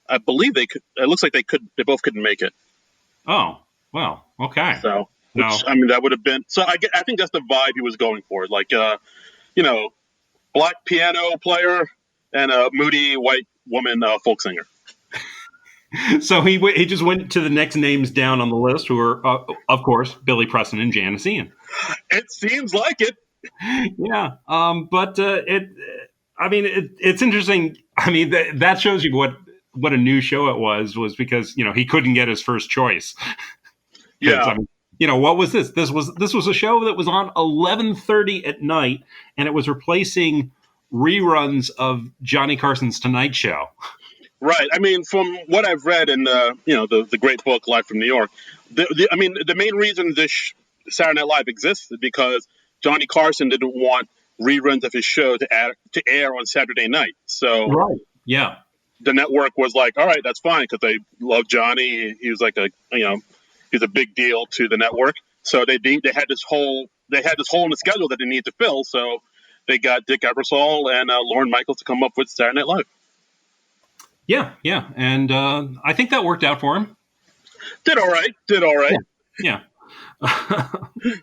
I believe they could. It looks like they both couldn't make it. Oh, well, okay. So, which No. I mean, that would have been. So I think that's the vibe he was going for, like you know, black piano player and a moody white woman folk singer. So he just went to the next names down on the list, who are, of course, Billy Preston and Janice Ian. It seems like it. Yeah, but I mean, it's interesting. I mean, that shows you what a new show it was because he couldn't get his first choice because Yeah, I mean, what was this? This was a show that was on 11:30 at night, and it was replacing reruns of Johnny Carson's Tonight Show. right. I mean, from what I've read in the great book Live from New York, I mean the main reason this Saturday Night Live exists is because Johnny Carson didn't want reruns of his show to air on Saturday night. So Right. Yeah. the network was like, all right, that's fine because they love Johnny. He was like he's a big deal to the network. So they had this hole in the schedule that they needed to fill. So they got Dick Ebersol and Lorne Michaels to come up with Saturday Night Live. Yeah. Yeah. And I think that worked out for him. Did all right. Did all right. Yeah.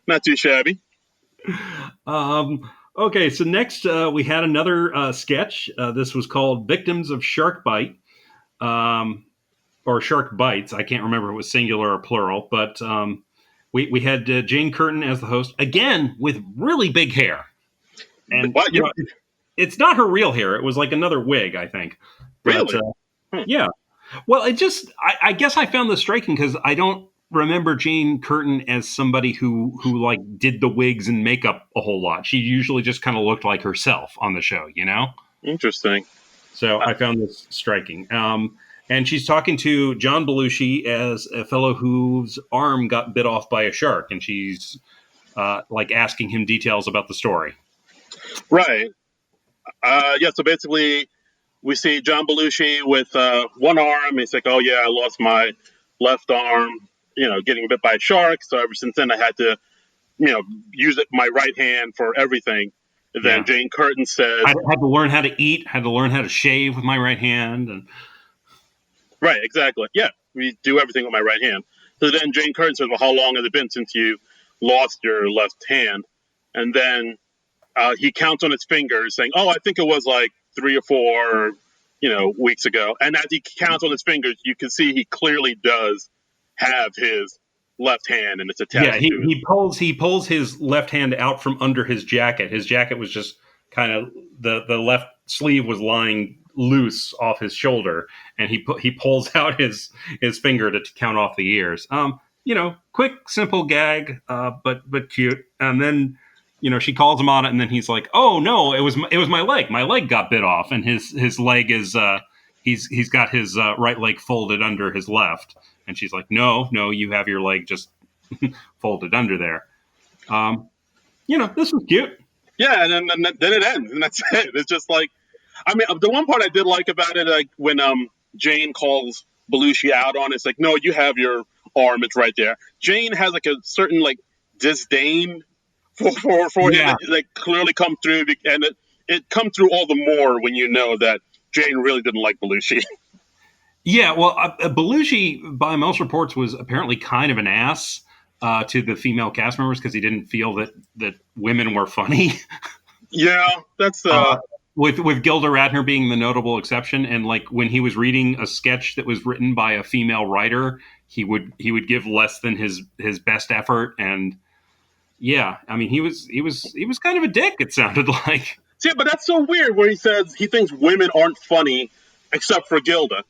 Not too shabby. Okay, so next we had another sketch. This was called "Victims of Shark Bite," or "Shark Bites." I can't remember if it was singular or plural, but we had Jane Curtin as the host again with really big hair, and What? it's not her real hair. It was like another wig, I think. But Really? Huh. yeah, well, I guess I found this striking because I don't remember Jane Curtin as somebody who like did the wigs and makeup a whole lot. She usually just kind of looked like herself on the show, Interesting. So I found this striking. And she's talking to John Belushi as a fellow whose arm got bit off by a shark, and she's like asking him details about the story. Right. Yeah. So basically, we see John Belushi with one arm. He's like, "Oh yeah, I lost my left arm. Getting bit by a shark. So ever since then, I had to, use my right hand for everything." And then Yeah. Jane Curtin says, I had to learn how to eat, had to learn how to shave with my right hand. And "Right, exactly. Yeah, we do everything with my right hand." So then Jane Curtin says, "Well, how long has it been since you lost your left hand?" And then he counts on his fingers, saying, "Oh, I think it was like 3 or 4, weeks ago." And as he counts on his fingers, you can see he clearly does have his left hand, and it's yeah, attached he, to it. he pulls his left hand out from under his jacket. His jacket was just kind of the left sleeve was lying loose off his shoulder, and he pulls out his finger to count off the ears. Quick, simple gag, but cute. And then, she calls him on it, and then he's like, "Oh no, it was my leg. My leg got bit off, and his leg is he's got his right leg folded under his left." And she's like, "No, you have your leg just folded under there." This was cute. Yeah, and then it ends, and that's it. It's just like, I mean, the one part I did like about it, like when Jane calls Belushi out on it, it's like, no, you have your arm, it's right there. Jane has like a certain like disdain for him that like clearly come through, and it come through all the more when you know that Jane really didn't like Belushi. Yeah, well, Belushi, by most reports, was apparently kind of an ass to the female cast members because he didn't feel that women were funny. Yeah, that's with Gilda Radner being the notable exception. And like when he was reading a sketch that was written by a female writer, he would give less than his best effort. And yeah, I mean, he was kind of a dick, it sounded like. Yeah, but that's so weird where he says he thinks women aren't funny except for Gilda.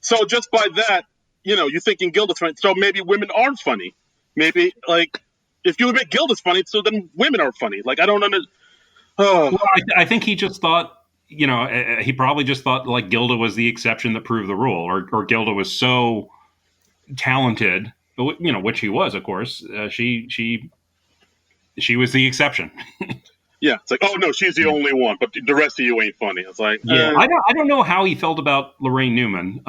So just by that, you're thinking Gilda's funny. So maybe women aren't funny. Maybe, like, if you admit Gilda's funny, so then women are funny. Like, I don't understand. Oh. Well, I think he just thought, he probably just thought, like, Gilda was the exception that proved the rule. Or Gilda was so talented, which he was, of course. She was the exception. Yeah, it's like, oh, no, she's the only one, but the rest of you ain't funny. It's like, yeah, I don't know how he felt about Lorraine Newman.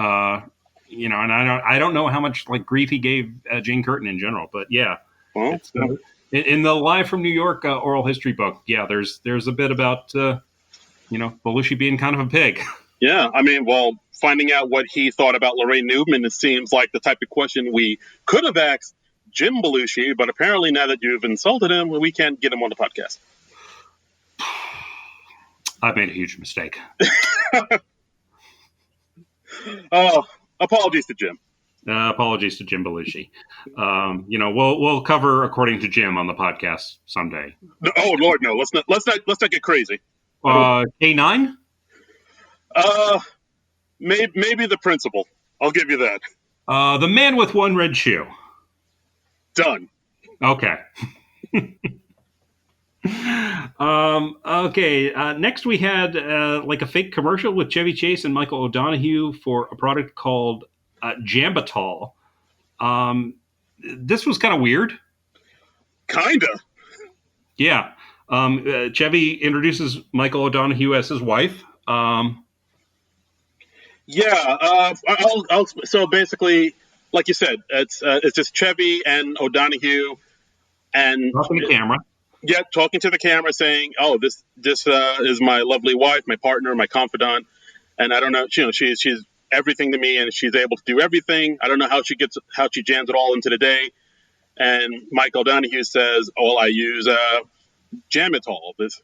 And I don't know how much like grief he gave Jane Curtin in general, but yeah, well, in the Live from New York oral history book, yeah, there's a bit about Belushi being kind of a pig. Yeah, I mean, well, finding out what he thought about Lorraine Newman, it seems like the type of question we could have asked Jim Belushi, but apparently now that you've insulted him, we can't get him on the podcast. I've made a huge mistake. Oh. Apologies to Jim. Apologies to Jim Belushi. We'll cover according to Jim on the podcast someday. No, oh Lord, no! Let's not get crazy. K9. Maybe the principal. I'll give you that. The man with one red shoe. Done. Okay. Okay. Next, we had like a fake commercial with Chevy Chase and Michael O'Donoghue for a product called Jambitol. This was kind of weird. Kinda. Yeah. Chevy introduces Michael O'Donoghue as his wife. So basically, like you said, it's just Chevy and O'Donoghue, and talking to the camera. Yeah, talking to the camera, saying, "Oh, this is my lovely wife, my partner, my confidant, and I don't know, she's everything to me, and she's able to do everything. I don't know how she jams it all into the day." And Mike O'Donoghue says, "Oh, I use Jamitol, this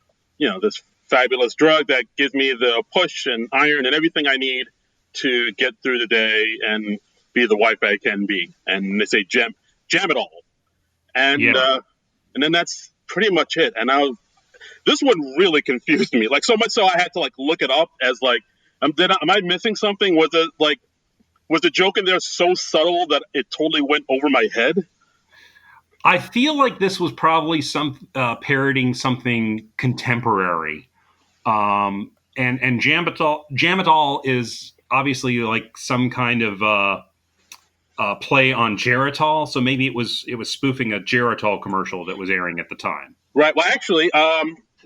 fabulous drug that gives me the push and iron and everything I need to get through the day and be the wife I can be." And they say Jamitol, and then that's pretty much it. And this one really confused me, like so much so I had to like look it up as like, am I missing something? Was the joke in there so subtle that it totally went over my head? I feel like this was probably some parroting something contemporary, and Jamitol is obviously like some kind of play on Geritol, so maybe it was spoofing a Geritol commercial that was airing at the time. Right. Well, actually,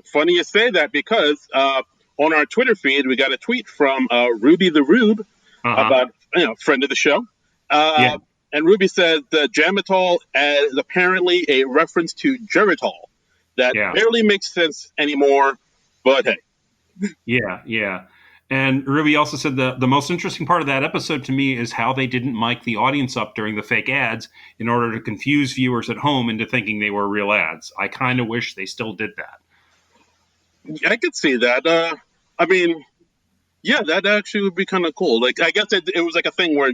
funny you say that because on our Twitter feed we got a tweet from Ruby the Rube about friend of the show. And Ruby said that Jamitol is apparently a reference to Geritol that barely makes sense anymore, but hey. Yeah. And Ruby also said the most interesting part of that episode to me is how they didn't mic the audience up during the fake ads in order to confuse viewers at home into thinking they were real ads. I kind of wish they still did that. I could see that. I mean, yeah, that actually would be kind of cool. Like, I guess it was like a thing where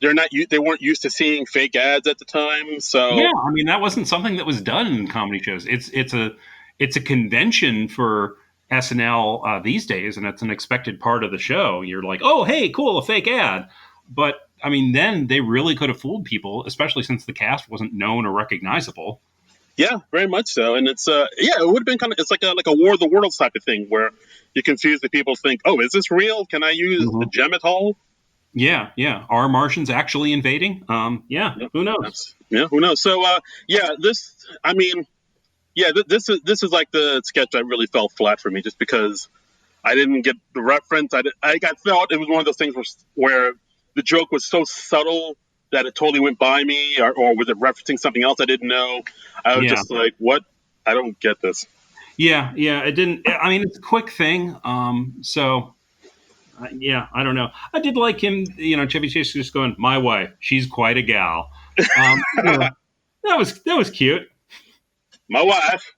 they weren't used to seeing fake ads at the time. So yeah, I mean, that wasn't something that was done in comedy shows. It's a convention for SNL these days, and it's an expected part of the show. You're like, oh, hey, cool, a fake ad. But I mean, then they really could have fooled people, especially since the cast wasn't known or recognizable. Yeah, very much so. And it's yeah, it would have been kind of it's like a War of the Worlds type of thing where you confuse the people, think, oh, is this real? Can I use the gem at all? Yeah, yeah. Are Martians actually invading? Yeah, who knows? Who knows? So yeah, this I mean, yeah, this is like the sketch that really fell flat for me, just because I didn't get the reference. I felt it was one of those things where the joke was so subtle that it totally went by me, or was it referencing something else I didn't know? I was Yeah. just like, what? I don't get this. Yeah, yeah. It didn't. I mean, it's a quick thing. So yeah, I don't know. I did like him. Chevy Chase just going, "My wife, she's quite a gal." That was cute. My wife.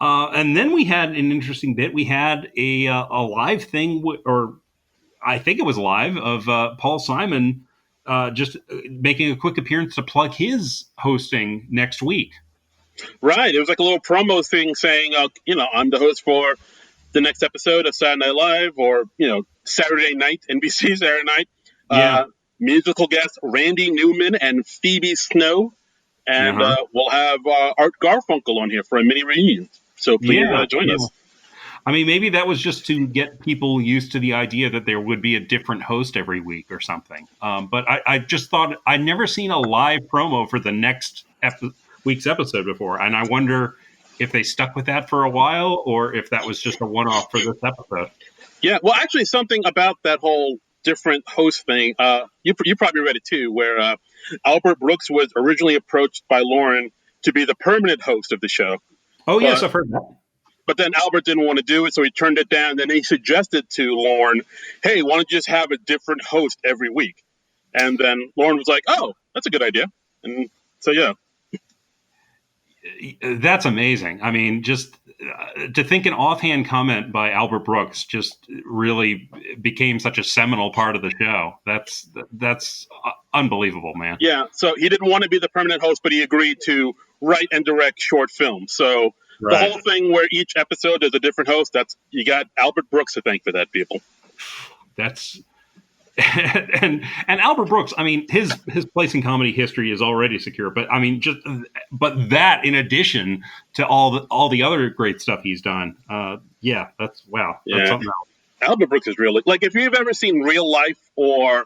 And then we had an interesting bit. We had a live thing, or I think it was live, of Paul Simon just making a quick appearance to plug his hosting next week. Right. It was like a little promo thing saying, I'm the host for the next episode of Saturday Night Live, or, Saturday night, NBC Saturday night. Yeah. Musical guests Randy Newman and Phoebe Snow. And we'll have Art Garfunkel on here for a mini reunion. So please join us. I mean, maybe that was just to get people used to the idea that there would be a different host every week or something. But I just thought I'd never seen a live promo for the next week's episode before. And I wonder if they stuck with that for a while, or if that was just a one-off for this episode. Yeah, well, actually, something about that whole different host thing, you probably read it too, where Albert Brooks was originally approached by Lauren to be the permanent host of the show. Oh, yes, I've heard that. But then Albert didn't want to do it, so he turned it down. Then he suggested to Lauren, hey, why don't you just have a different host every week? And then Lauren was like, oh, that's a good idea. And so, yeah. That's amazing. I mean, just to think an offhand comment by Albert Brooks just really became such a seminal part of the show. That's unbelievable, man. Yeah, so he didn't want to be the permanent host, but he agreed to write and direct short films. So the whole thing where each episode is a different host, you got Albert Brooks to thank for that, people. That's and Albert Brooks, I mean, his place in comedy history is already secure, but I mean, but that in addition to all the other great stuff he's done, that's wow. Yeah. That's something else. Albert Brooks is really, like, if you've ever seen Real Life or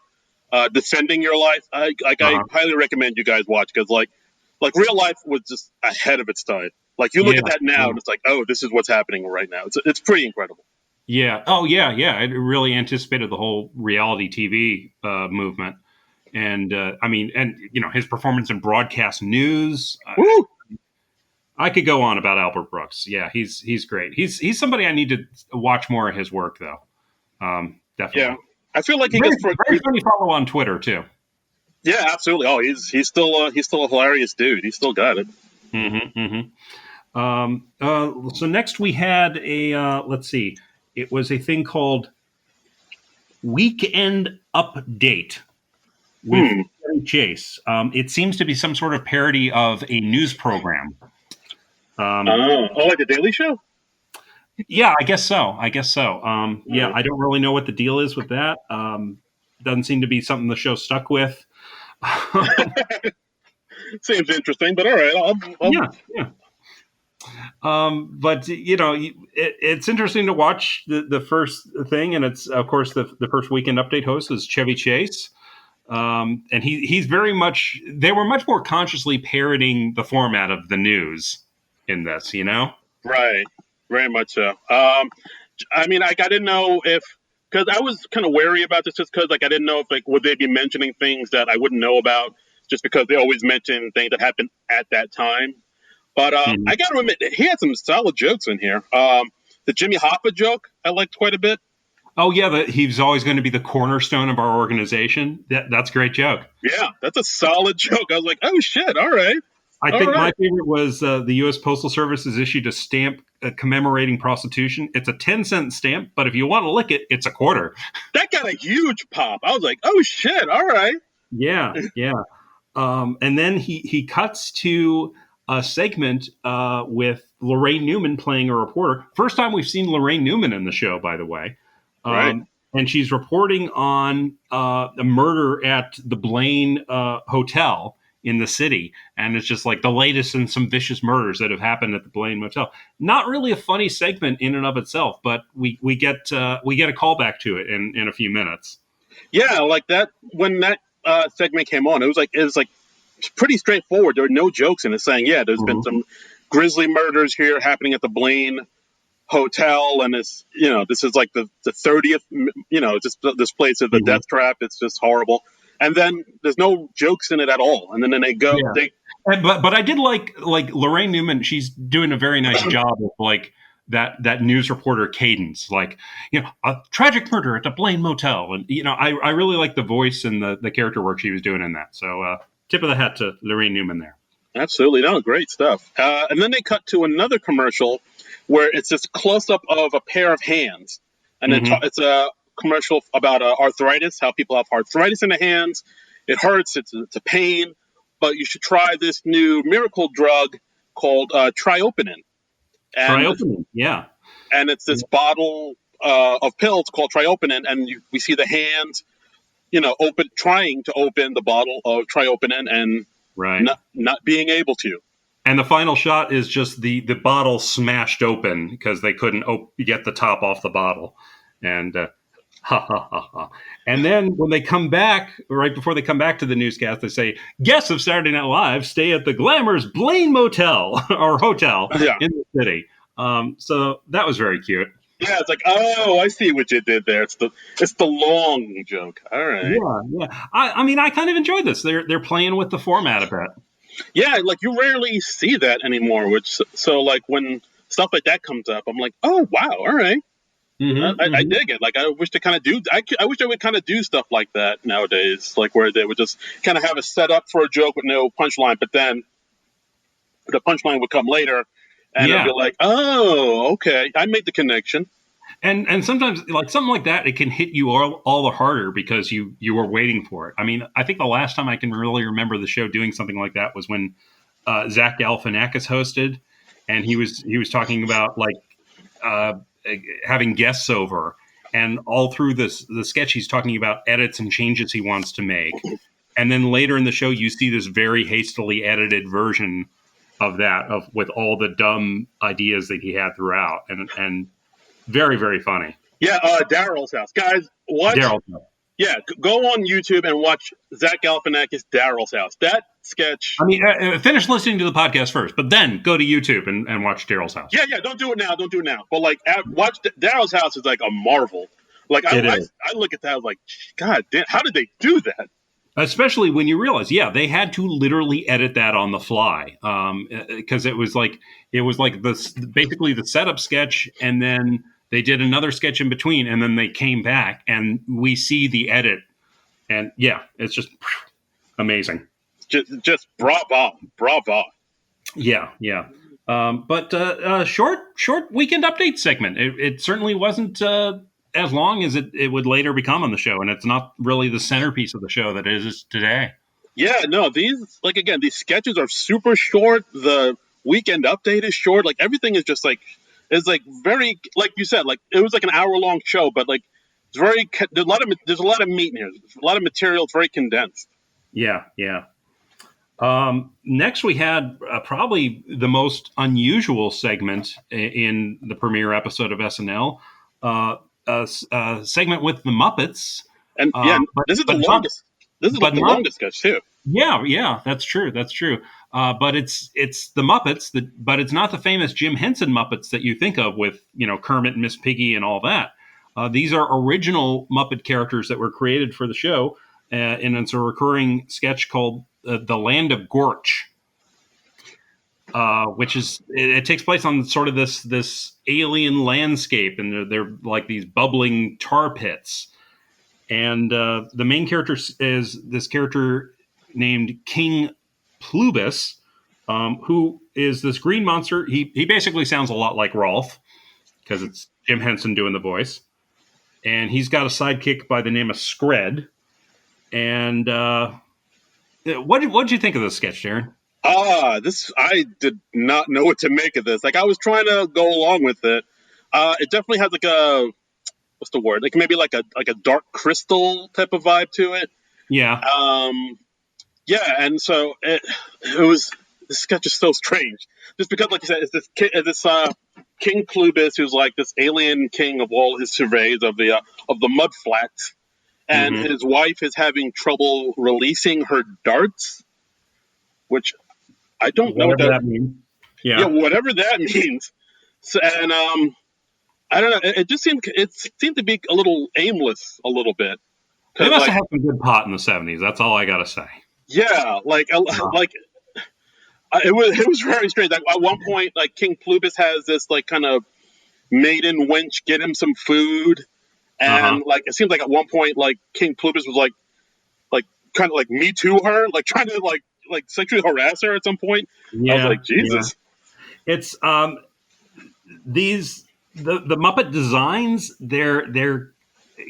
Defending Your Life, I highly recommend you guys watch, because like Real Life was just ahead of its time. Like, you look at that now and it's like, oh, this is what's happening right now. It's pretty incredible. Yeah. Oh, yeah. Yeah. It really anticipated the whole reality TV movement. And I mean, and, his performance in broadcast news. I could go on about Albert Brooks. Yeah, he's great. He's somebody I need to watch more of his work, though. Definitely. Yeah. I feel like he very, gets very funny follow on Twitter, too. Yeah, absolutely. Oh, he's still a hilarious dude. He's still got it. So next we had let's see. It was a thing called Weekend Update with Chevy Chase. It seems to be some sort of parody of a news program. Like the Daily Show? Yeah, I guess so. Yeah, I don't really know what the deal is with that. Doesn't seem to be something the show stuck with. Seems interesting, but all right. Yeah. But it's interesting to watch the first thing, and it's of course the first Weekend Update host is Chevy Chase, and he's very much, they were much more consciously parodying the format of the news in this, Right, very much so. I mean, I didn't know if, because I was kind of wary about this, just because I didn't know if would they be mentioning things that I wouldn't know about, just because they always mention things that happened at that time. But I got to admit, he had some solid jokes in here. The Jimmy Hoffa joke I liked quite a bit. Oh, yeah, he's always going to be the cornerstone of our organization. That's a great joke. Yeah, that's a solid joke. I was like, oh, shit, all right. I think my favorite was the U.S. Postal Service has issued a stamp commemorating prostitution. It's a 10-cent stamp, but if you want to lick it, it's a quarter. That got a huge pop. I was like, oh, shit, all right. Yeah. And then he cuts to a segment with Lorraine Newman playing a reporter. First time we've seen Lorraine Newman in the show, by the way. Right. And she's reporting on a murder at the Blaine Hotel in the city. And it's just like the latest in some vicious murders that have happened at the Blaine Motel. Not really a funny segment in and of itself, but we get a callback to it in a few minutes. Yeah, like that when that segment came on, it was like pretty straightforward. There were no jokes in it, saying, yeah, there's been some grisly murders here happening at the Blaine Hotel, and it's, this is like the 30th, just this place is the death trap. It's just horrible. And then there's no jokes in it at all. And then they go, but I did like Lorraine Newman. She's doing a very nice job of like that news reporter cadence, like, a tragic murder at the Blaine Motel. And, I really like the voice and the character work she was doing in that. So tip of the hat to Lorraine Newman there. Absolutely. No, great stuff. And then they cut to another commercial where it's this close-up of a pair of hands. And it's a commercial about arthritis, how people have arthritis in the hands. It hurts. It's a pain. But you should try this new miracle drug called triopenin. Triopenin, yeah. And it's this bottle of pills called triopenin. And we see the hands, trying to open the bottle of triopenin and not being able to. And the final shot is just the bottle smashed open because they couldn't get the top off the bottle. And ha, ha, ha, ha. And then when they come back, right before they come back to the newscast, they say, guests of Saturday Night Live stay at the glamorous Blaine Motel or hotel in the city. So that was very cute. Yeah, it's like, oh, I see what you did there. It's the long joke. All right. Yeah. I mean, I kind of enjoyed this. They're playing with the format a bit. Yeah, like you rarely see that anymore. So like when stuff like that comes up, I'm like, oh wow, all right. I dig it. Like I wish they kind of do. I wish they would kind of do stuff like that nowadays, like where they would just kind of have a setup for a joke with no punchline, but then the punchline would come later, and it'd be like, oh, okay, I made the connection. And sometimes, like something like that, it can hit you all the harder because you were waiting for it. I mean, I think the last time I can really remember the show doing something like that was when Zach Galifianakis hosted, and he was talking about like having guests over, and all through the sketch he's talking about edits and changes he wants to make, and then later in the show you see this very hastily edited version of that with all the dumb ideas that he had throughout, and very, very funny. Yeah, Daryl's House. Guys, watch. Daryl's House. Yeah, go on YouTube and watch Zach Galifianakis' Daryl's House. That sketch. I mean, finish listening to the podcast first, but then go to YouTube and watch Daryl's House. Yeah, don't do it now. But like, watch Daryl's House is like a marvel. Like, I look at that, I was like, God damn, how did they do that? Especially when you realize, they had to literally edit that on the fly, because it was like basically the setup sketch, and then they did another sketch in between, and then they came back, and we see the edit, and it's just amazing. Just bravo. Yeah. But short weekend update segment. It certainly wasn't as long as it would later become on the show, and it's not really the centerpiece of the show that it is today. Yeah, no, these sketches are super short. The weekend update is short. Like everything is just like. It's like very, like you said, like it was like an hour-long show, but like it's very. There's a lot of meat in here. There's a lot of material. It's very condensed. Yeah. Next, we had probably the most unusual segment in the premiere episode of SNL, a segment with the Muppets. And this is the longest. This is like the longest sketch too. Yeah, that's true. But it's the Muppets, but it's not the famous Jim Henson Muppets that you think of with, Kermit and Miss Piggy and all that. These are original Muppet characters that were created for the show, and it's a recurring sketch called The Land of Gorch, which is it takes place on sort of this alien landscape, and they're like these bubbling tar pits. And the main character is this character named King Plubis, who is this green monster. He basically sounds a lot like Rolf, because it's Jim Henson doing the voice. And he's got a sidekick by the name of Scred. And what did you think of this sketch, Darren? This I did not know what to make of this. Like I was trying to go along with it. It definitely has like a what's the word? Like maybe like a dark crystal type of vibe to it. Yeah. Um, yeah, and so it was this sketch is so strange. Just because, like you said, it's this King Clubus who's like this alien king of all his surveys of the mud flats, and Hmm. his wife is having trouble releasing her darts, which I don't know what Whatever that. that means. Yeah, Yeah. whatever that means. So, and I don't know. It seemed to be a little aimless, a little bit, They because must have like had some good pot in the '70s. That's all I got to say. yeah, like it was very strange. Like, at one point, like King Plubis has this like kind of maiden wench get him some food, Uh huh. and like it seems like at one point like King Plubis was like kind of like me too her, like trying to like sexually harass her at some point. I was Yeah. like, Yeah. Jesus. It's these the Muppet designs. They're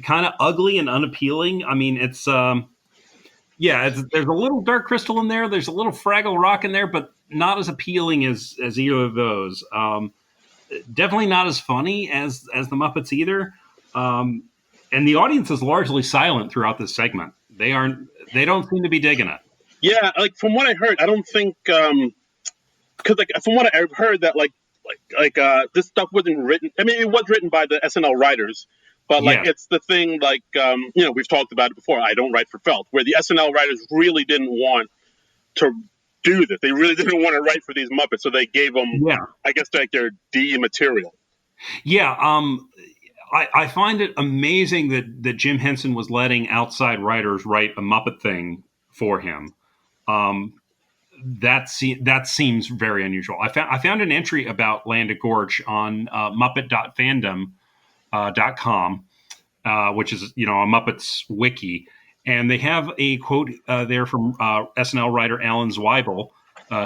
kind of ugly and unappealing. I mean, it's yeah. There's a little Dark Crystal in there. There's a little Fraggle Rock in there, but not as appealing as either of those. Definitely not as funny as the Muppets either. Um, and the audience is largely silent throughout this segment. They aren't. They don't seem to be digging it. Yeah, like from what I heard, I don't think because like from what I've heard that this stuff wasn't written. I mean, it was written by the SNL writers, but like Yes. it's the thing like we've talked about it before. I don't write for Felt, where the SNL writers really didn't want to do this. They really didn't want to write for these Muppets, so they gave them, Yeah. I guess, like their D material. Yeah. I find it amazing that Jim Henson was letting outside writers write a Muppet thing for him. Um, that seems very unusual. I found an entry about Land of Gorge on Muppet.fandom.com, which is a Muppets wiki, and they have a quote there from SNL writer Alan Zweibel.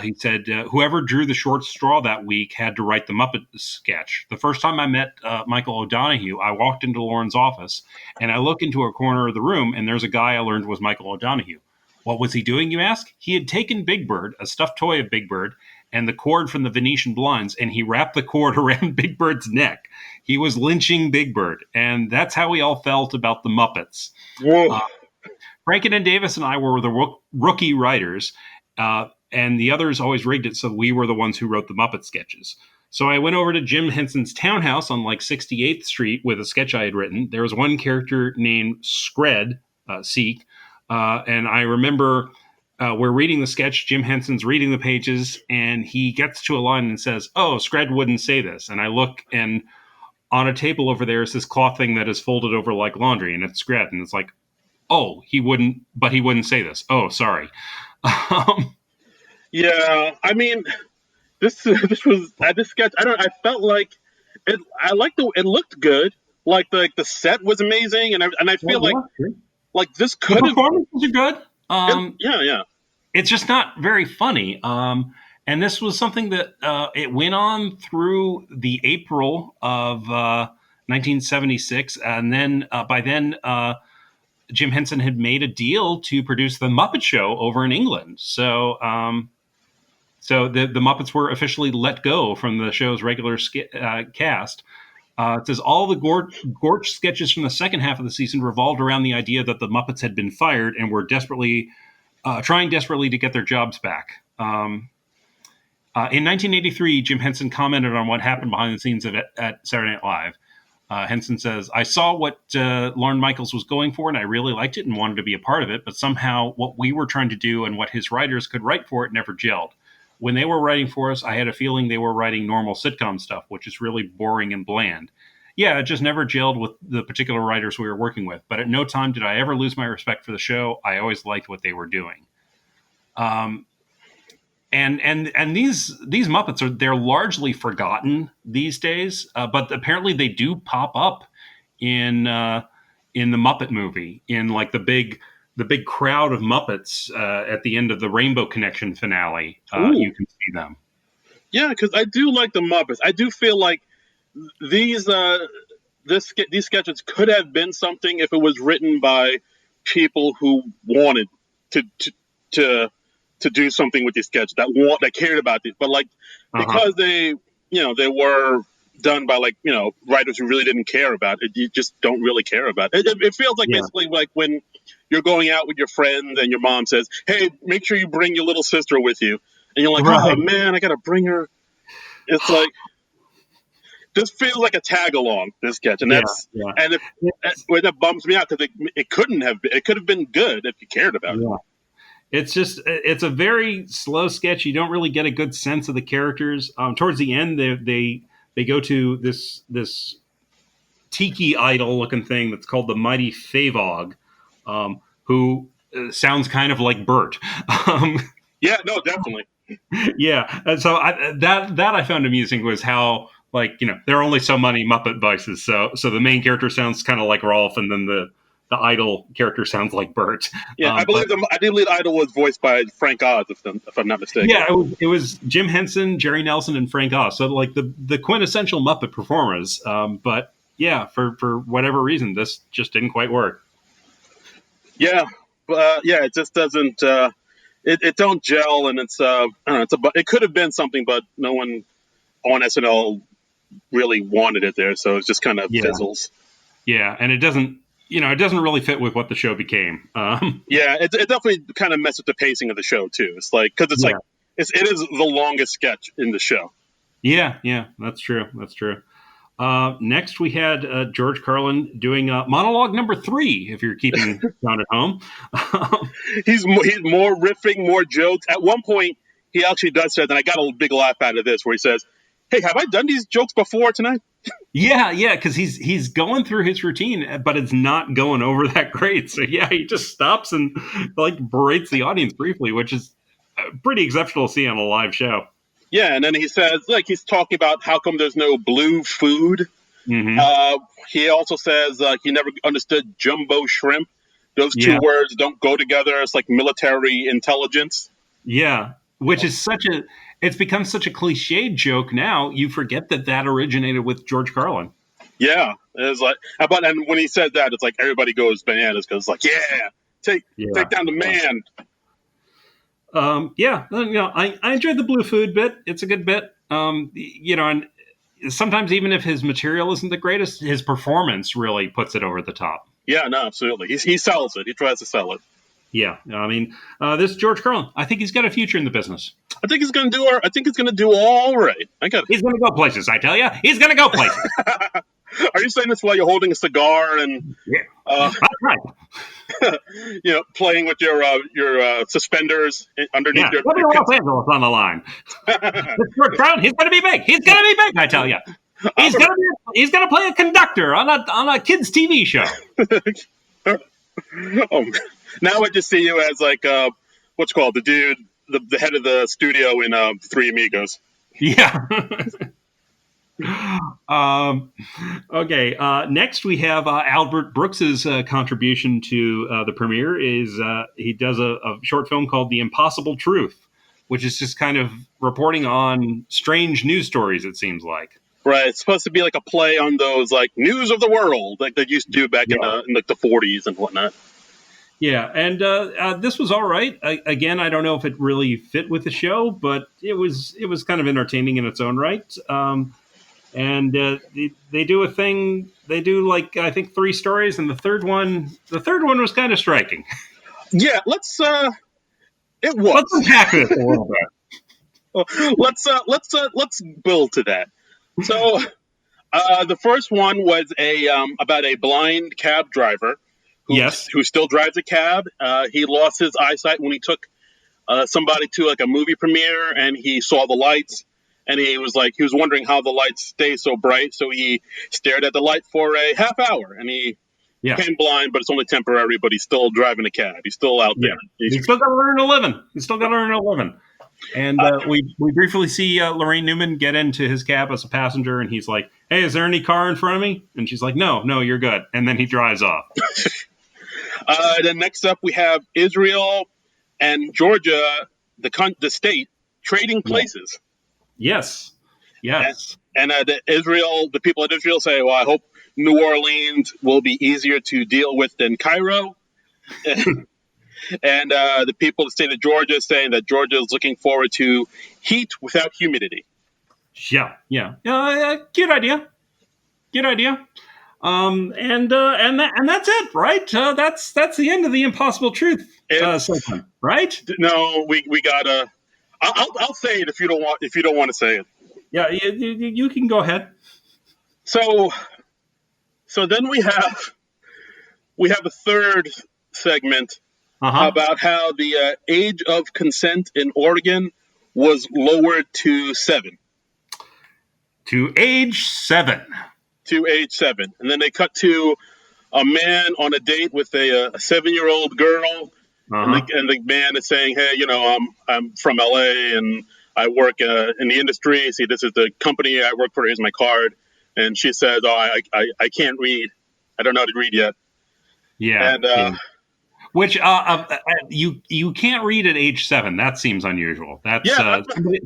He said, "Whoever drew the short straw that week had to write the Muppet sketch. The first time I met Michael O'Donoghue, I walked into Lauren's office and I look into a corner of the room, and there's a guy I learned was Michael O'Donoghue. What was he doing, you ask? He had taken Big Bird, a stuffed toy of Big Bird, and the cord from the Venetian blinds, and he wrapped the cord around Big Bird's neck. He was lynching Big Bird, and that's how we all felt about the Muppets. Whoa. Uh, Franken and Davis and I were the rookie writers, and the others always rigged it so we were the ones who wrote the Muppet sketches. So I went over to Jim Henson's townhouse on like 68th Street with a sketch I had written. There was one character named Scred, Seek, and I remember we're reading the sketch. Jim Henson's reading the pages, and he gets to a line and says, "Oh, Scred wouldn't say this." And I look, and on a table over there is this cloth thing that is folded over like laundry, and it's Scred, and it's like, "Oh, he wouldn't, but he wouldn't say this. Oh, sorry." um, Yeah, I mean, this sketch. I don't. I felt like it. I liked it looked good. Like the set was amazing, and I feel well, yeah, like this the could have. performances are good. Yeah, yeah. It's just not very funny. And this was something that it went on through the April of 1976, and then by then Jim Henson had made a deal to produce the Muppet Show over in England. So the Muppets were officially let go from the show's regular cast. It says all the Gorge sketches from the second half of the season revolved around the idea that the Muppets had been fired and were trying desperately to get their jobs back. In 1983, Jim Henson commented on what happened behind the scenes at Saturday Night Live. Henson says, "I saw what Lorne Michaels was going for, and I really liked it and wanted to be a part of it, but somehow what we were trying to do and what his writers could write for it never gelled. When they were writing for us, I had a feeling they were writing normal sitcom stuff, which is really boring and bland. Yeah, it just never gelled with the particular writers we were working with, but at no time did I ever lose my respect for the show. I always liked what they were doing." Um, and these Muppets they're largely forgotten these days, but apparently they do pop up in in the Muppet movie in like the big crowd of Muppets at the end of the Rainbow Connection finale. Ooh, You can see them. yeah. Because I do like the Muppets. I do feel like these these sketches could have been something if it was written by people who wanted to to to, to do something with these sketches that cared about it, but like because they were done by like writers who really didn't care about it. You just don't really care about it. It feels like basically like when you're going out with your friends and your mom says, "Hey, make sure you bring your little sister with you," and you're like, "Oh man, I gotta bring her." It's like this feels like a tag along, this sketch, and that bums me out because it couldn't have been. It could have been good if you cared about it. It's a very slow sketch. You don't really get a good sense of the characters. Towards the end, they go to this tiki idol looking thing that's called the Mighty Favog, who sounds kind of like Bert. Yeah, no, definitely. Yeah, and so that I found amusing was how there are only so many Muppet voices, so the main character sounds kind of like Rolf, and then the idol character sounds like Bert. Yeah, I believe the idol was voiced by Frank Oz, if I'm not mistaken. Yeah, it was Jim Henson, Jerry Nelson, and Frank Oz. So like the quintessential Muppet performers. But yeah, for whatever reason, this just didn't quite work. Yeah, it just doesn't. It don't gel, and it's I don't know. It could have been something, but no one on SNL really wanted it there, so it just kind of fizzles. Yeah, and it doesn't really fit with what the show became. Yeah, it definitely kind of messed with the pacing of the show too. It's like because it is the longest sketch in the show. Yeah, that's true. Next, we had George Carlin doing monologue number 3. If you're keeping count at home, he's more riffing, more jokes. At one point, he actually does say, and I got a big laugh out of this, where he says, "Hey, have I done these jokes before tonight?" Yeah, because he's going through his routine, but it's not going over that great. So yeah, he just stops and like berates the audience briefly, which is pretty exceptional to see on a live show. Yeah, and then he says, like, he's talking about how come there's no blue food. Mm-hmm. He also says he never understood jumbo shrimp. Those two words don't go together. It's like military intelligence. Yeah, which is it's become such a cliched joke now. You forget that originated with George Carlin. Yeah, it's like, and when he said that, it's like everybody goes bananas because it's like, take down the man. I enjoyed the blue food bit. It's a good bit. And sometimes even if his material isn't the greatest, his performance really puts it over the top. Yeah, no, absolutely. He sells it. He tries to sell it. Yeah, I mean, this is George Carlin. I think he's got a future in the business. I think he's going to do all right. He's going to go places. I tell you, he's going to go places. Are you saying this while you're holding a cigar and that's right? Playing with your suspenders underneath your? What Los Angeles on the line? George Carlin, he's going to be big. He's going to be big. I tell you, he's going to play a conductor on a kids' TV show. Now I just see you as like what's called the dude, the head of the studio in Three Amigos. Yeah. Okay. Next, we have Albert Brooks's contribution to the premiere. He does a short film called "The Impossible Truth," which is just kind of reporting on strange news stories. It seems like. Right. It's supposed to be like a play on those like news of the world like they used to do back in like the 40s and whatnot. Yeah, and this was all right. Again, I don't know if it really fit with the show, but it was kind of entertaining in its own right. And they do a thing. They do like I think 3 stories, and the third one was kind of striking. Yeah, let's unpack this a little bit. Let's build to that. So the first one was about a blind cab driver who still drives a cab. He lost his eyesight when he took somebody to like a movie premiere, and he saw the lights, and he was wondering how the lights stay so bright. So he stared at the light for a half hour, and he became blind, but it's only temporary. But he's still driving a cab. He's still out there. He's still got to learn a living. And we briefly see Lorraine Newman get into his cab as a passenger, and he's like, "Hey, is there any car in front of me?" And she's like, No, you're good." And then he drives off. Then next up, we have Israel and Georgia, the state, trading places. Yes. And the people at Israel say, "Well, I hope New Orleans will be easier to deal with than Cairo." and the people of the state of Georgia saying that Georgia is looking forward to heat without humidity. Yeah. Cute idea. Good idea. And that's it, right? That's the end of the Impossible Truth segment, right? No, we gotta. I'll say it if you don't want to say it. Yeah, you can go ahead. So then we have a third segment about how the age of consent in Oregon was lowered to 7. To age 7. To age 7, and then they cut to a man on a date with a 7-year-old girl, and the man is saying, "Hey, I'm from LA and I work in the industry. See, this is the company I work for. Here's my card." And she says, "Oh, I can't read. I don't know how to read yet." Yeah. And which you can't read at age 7. That seems unusual. That's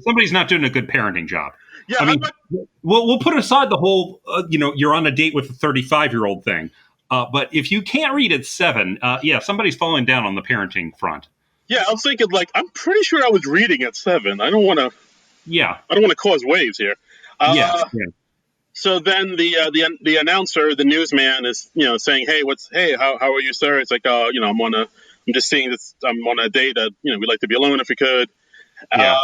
somebody's not doing a good parenting job. Yeah, I mean, we'll put aside the whole you're on a date with a 35-year-old thing. But if you can't read at 7, somebody's falling down on the parenting front. Yeah, I was thinking, I'm pretty sure I was reading at 7. I don't want to. Yeah, I don't want to cause waves here. Yeah. So then the announcer, the newsman, is saying, "Hey, how are you, sir?" It's like, I'm just seeing this. I'm on a date. We'd like to be alone if we could. Yeah.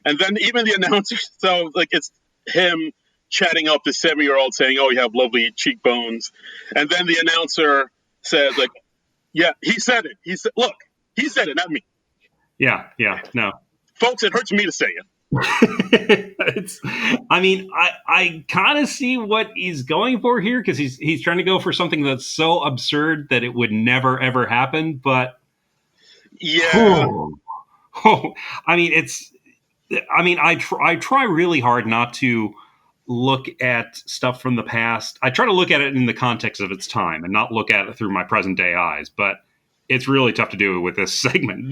And then even the announcer, so it's him chatting up the 7-year-old saying, "Oh, you have lovely cheekbones," and then the announcer says, "Yeah, he said it. He said, look, he said it, not me." Yeah. No, folks, it hurts me to say it. I kind of see what he's going for here, because he's trying to go for something that's so absurd that it would never ever happen. But I try really hard not to look at stuff from the past. I try to look at it in the context of its time and not look at it through my present day eyes. But it's really tough to do with this segment.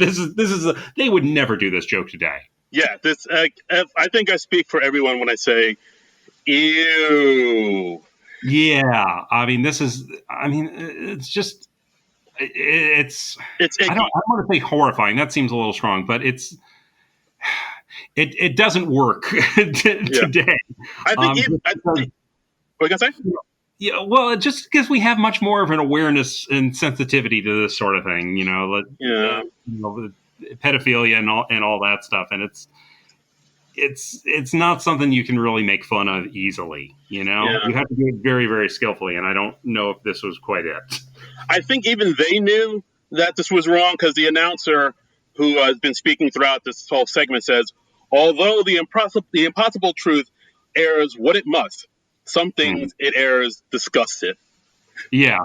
They would never do this joke today. Yeah, I think I speak for everyone when I say, ew. Yeah, it's just, it's I don't want to say horrifying. That seems a little strong, but it doesn't work today. I think what are you gonna say? Yeah, well, just because we have much more of an awareness and sensitivity to this sort of thing, pedophilia and all that stuff, and it's not something you can really make fun of easily. You have to do it very, very skillfully, and I don't know if this was quite it. I think even they knew that this was wrong, because the announcer who has been speaking throughout this whole segment says, "Although the impossible truth airs what it must, some things it airs disgust it." Yeah.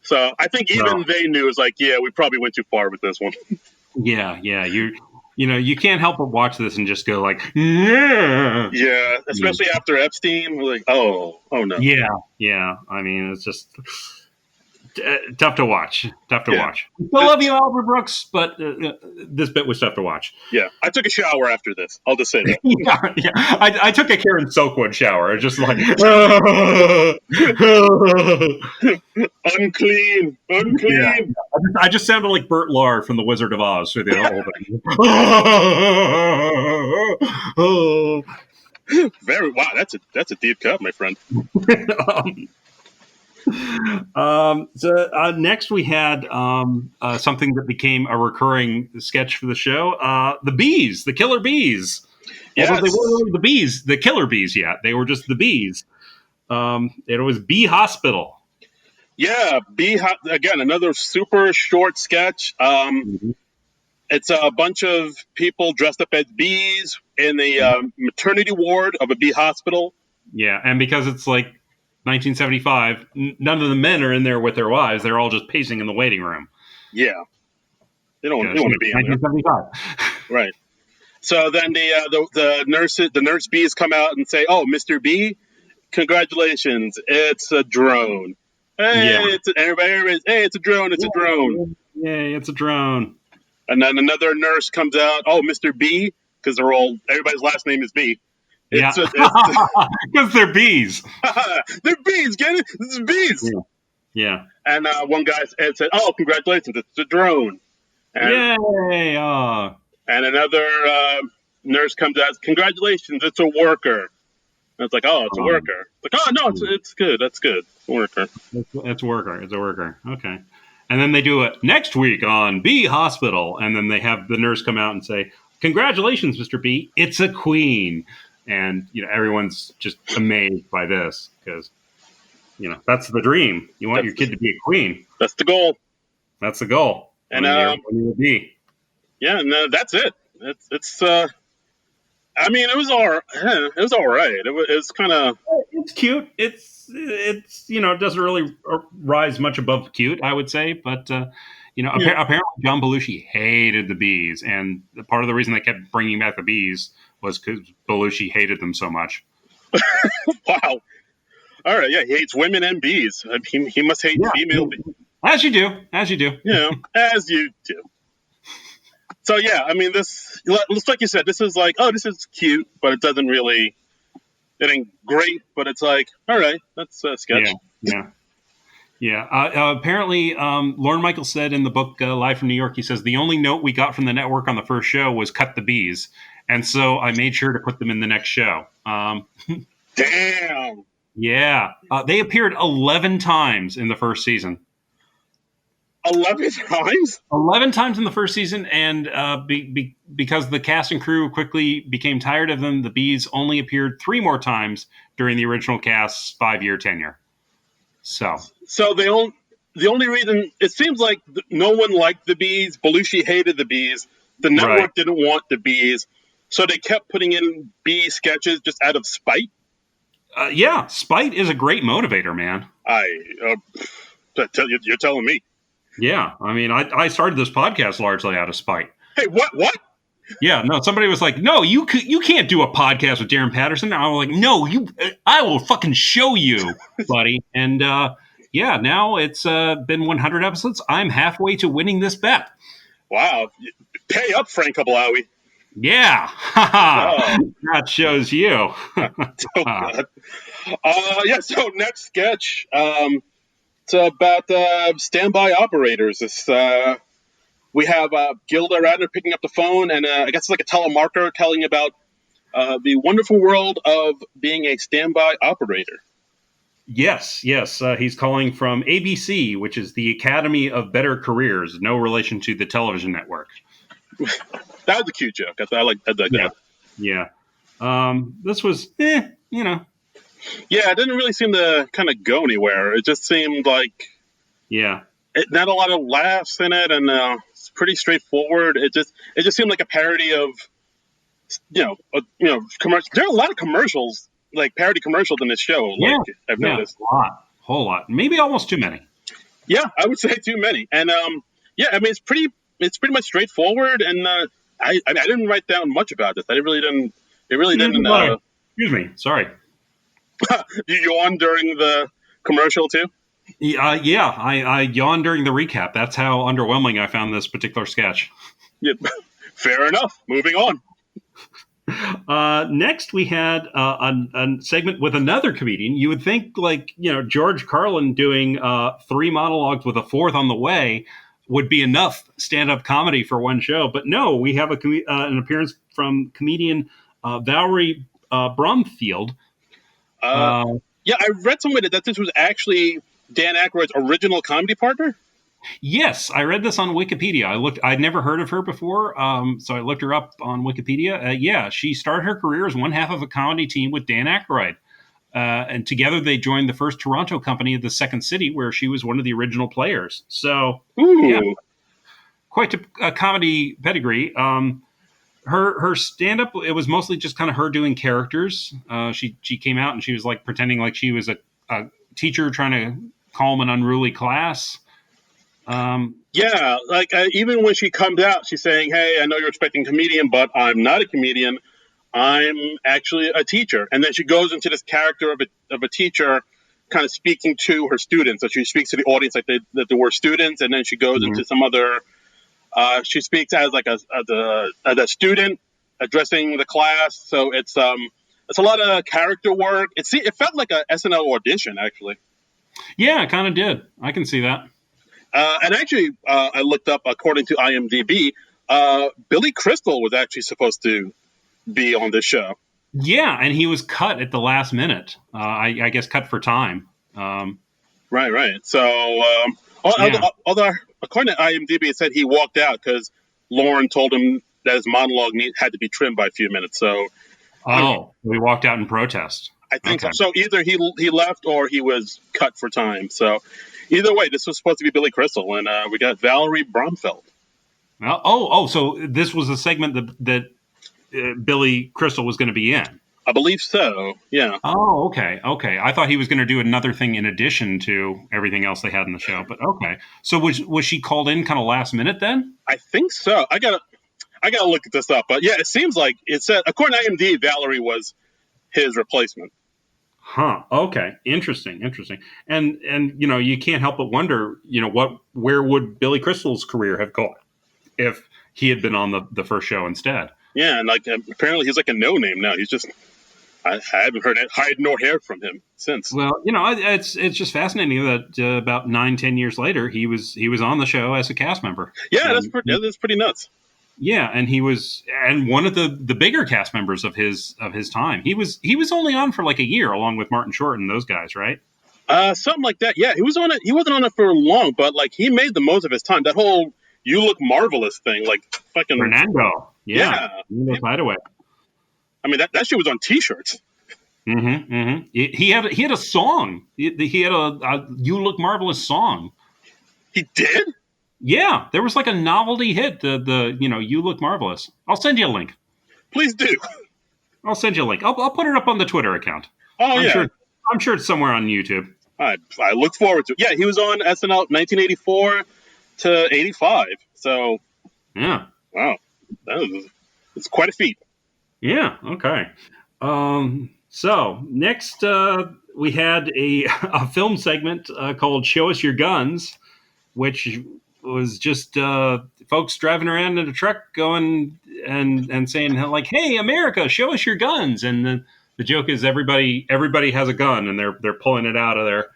So I think even they knew. It's we probably went too far with this one. Yeah. You can't help but watch this and just go yeah. Yeah, especially after Epstein. We're like, oh no. Yeah. It's just tough to watch. Watch. I love you, Albert Brooks, but this bit was tough to watch. Yeah, I took a shower after this. I'll just say that. yeah. I took a Karen Silkwood shower. Just unclean. Yeah. I just sounded like Bert Lahr from The Wizard of Oz through the whole thing. Very wow. That's a deep cut, my friend. Next we had something that became a recurring sketch for the show. The bees, the killer bees. Yes. Although they weren't really the bees, the killer bees yet. They were just the bees. It was Bee Hospital. Yeah, again, another super short sketch. It's a bunch of people dressed up as bees in the maternity ward of a bee hospital. Yeah, and because it's 1975, none of the men are in there with their wives. They're all just pacing in the waiting room. Yeah. They don't want to be in there. 1975. Right. So then the nurse bees come out and say, "Oh, Mr. B, congratulations. It's a drone." Hey, it's a drone. It's a drone. Yay, it's a drone. And then another nurse comes out. "Oh, Mr. B," because everybody's last name is B. Because they're bees. They're bees. Get it? This is bees. Yeah. And one guy said, "Oh, congratulations, it's a drone." And Yay! and another nurse comes out, "Congratulations, it's a worker." And it's like, "Oh, it's a Um, worker." It's like, "Oh no, it's good. That's good. It's a worker." it's a worker. It's a worker. Okay. And then they do it next week on B Hospital, and then they have the nurse come out and say, "Congratulations, Mr. B. It's a queen." And everyone's just amazed by this because that's the dream. You want your That's kid to be a queen. that's the goal. That's the goal. And when you're a B. yeah, and that's it. It's I mean, it was all right. It's kind of It's cute. It's it doesn't really rise much above cute, I would say, but yeah. apparently John Belushi hated the bees, and part of the reason they kept bringing back the bees was because Belushi hated them so much. Wow. All right, yeah, he hates women and bees. He must hate female bees. As you do, as you do. As you do. So yeah, I mean, this looks like you said. This is like, oh, this is cute, but it doesn't really. It ain't great, but it's like, all right, that's a sketch. Yeah. Apparently, Lorne Michaels said in the book Live from New York, he says, the only note we got from the network on the first show was cut the bees. And so I made sure to put them in the next show. Damn. Yeah. They appeared 11 times in the first season. 11 times? 11 times in the first season. And because the cast and crew quickly became tired of them, the bees only appeared 3 more times during the original cast's 5-year tenure. So the only reason it seems like no one liked the bees. Belushi hated the bees. The network didn't want the bees, so they kept putting in bee sketches just out of spite. Yeah, spite is a great motivator, man. You're telling me. Yeah, I mean, I started this podcast largely out of spite. Hey, what? Yeah, no. Somebody was like, "No, you can't do a podcast with Darren Patterson." And I was like, "No, I will fucking show you, buddy." And yeah, now it's been 100 episodes. I'm halfway to winning this bet. Wow, pay up, Frank Kablawi. Yeah, that shows you. Oh God. Yeah. So next sketch, it's about standby operators. It's we have Gilda Radner picking up the phone, and I guess it's like a telemarketer telling about the wonderful world of being a standby operator. Yes. He's calling from ABC, which is the Academy of Better Careers, no relation to the television network. That was a cute joke. I like that. Yeah. This was, Yeah, it didn't really seem to kind of go anywhere. It just seemed like not a lot of laughs in it, and it's pretty straightforward. It just seemed like a parody of commercials. There are a lot of commercials, like parody commercials in this show. I've noticed whole lot, maybe almost too many. Yeah, I would say too many. And I mean, it's pretty much straightforward. And I didn't write down much about this. It really didn't. Excuse me. Sorry. You yawned during the commercial too? Yeah, I yawned during the recap. That's how underwhelming I found this particular sketch. Yeah, fair enough. Moving on. Next, we had a segment with another comedian. You would think, George Carlin doing 3 monologues with a 4th on the way would be enough stand-up comedy for one show. But no, we have an appearance from comedian Valerie Bromfield. Yeah, I read somewhere that this was actually Dan Aykroyd's original comedy partner. Yes, I read this on Wikipedia. I'd never heard of her before, so I looked her up on Wikipedia. She started her career as one half of a comedy team with Dan Aykroyd. And together they joined the first Toronto company of the Second City, where she was one of the original players. So, quite a comedy pedigree. Her stand-up, it was mostly just kind of her doing characters. She came out and she was like pretending like she was a teacher trying to calm an unruly class. Even when she comes out, she's saying, "Hey, I know you're expecting a comedian, but I'm not a comedian. I'm actually a teacher." And then she goes into this character of a teacher, kind of speaking to her students. So she speaks to the audience like that they were students, and then she goes into some other. She speaks as a student addressing the class. So it's a lot of character work. It felt like a SNL audition, actually. Yeah, it kind of did. I can see that. And actually, I looked up, according to IMDb, Billy Crystal was actually supposed to be on this show. Yeah, and he was cut at the last minute. I guess cut for time. Right. So, Yeah. although according to IMDb, it said he walked out because Lauren told him that his monologue had to be trimmed by a few minutes. So, I don't know. Oh, we walked out in protest. I think so. Okay. So either he left or he was cut for time. So, either way, this was supposed to be Billy Crystal, and we got Valerie Bromfeld. Well, so this was a segment that Billy Crystal was going to be in. I believe so. Yeah. Oh, okay. I thought he was going to do another thing in addition to everything else they had in the show. But okay. So was she called in kind of last minute then? I think so. I gotta look this up. But yeah, it seems like it said, according to IMDb, Valerie was his replacement. Huh. Okay. Interesting. And you can't help but wonder, where would Billy Crystal's career have gone if he had been on the first show instead? Yeah, and apparently he's like a no name now. He's just I haven't heard hide nor hair from him since. Well, it's just fascinating that about 9-10 years later he was on the show as a cast member. Yeah, that's pretty nuts. Yeah, and he was one of the bigger cast members of his time. He was only on for like a year along with Martin Short and those guys, right? Something like that. Yeah, he was on it. He wasn't on it for long, but like he made the most of his time. That whole "You Look Marvelous" thing, like fucking Fernando. Yeah. Hideaway. I mean that shit was on T-shirts. Mm-hmm. He had a song. He had a "You Look Marvelous" song. He did? Yeah, there was like a novelty hit. The "You Look Marvelous." I'll send you a link. Please do. I'll send you a link. I'll put it up on the Twitter account. Oh, yeah. I'm sure it's somewhere on YouTube. I look forward to it. Yeah, he was on SNL 1984 to 85. So, yeah. Wow. It's quite a feat. Yeah, okay. So, next we had a film segment called Show Us Your Guns, which was just folks driving around in a truck going and saying like, "Hey, America, show us your guns." And the joke is everybody has a gun and they're pulling it out of their,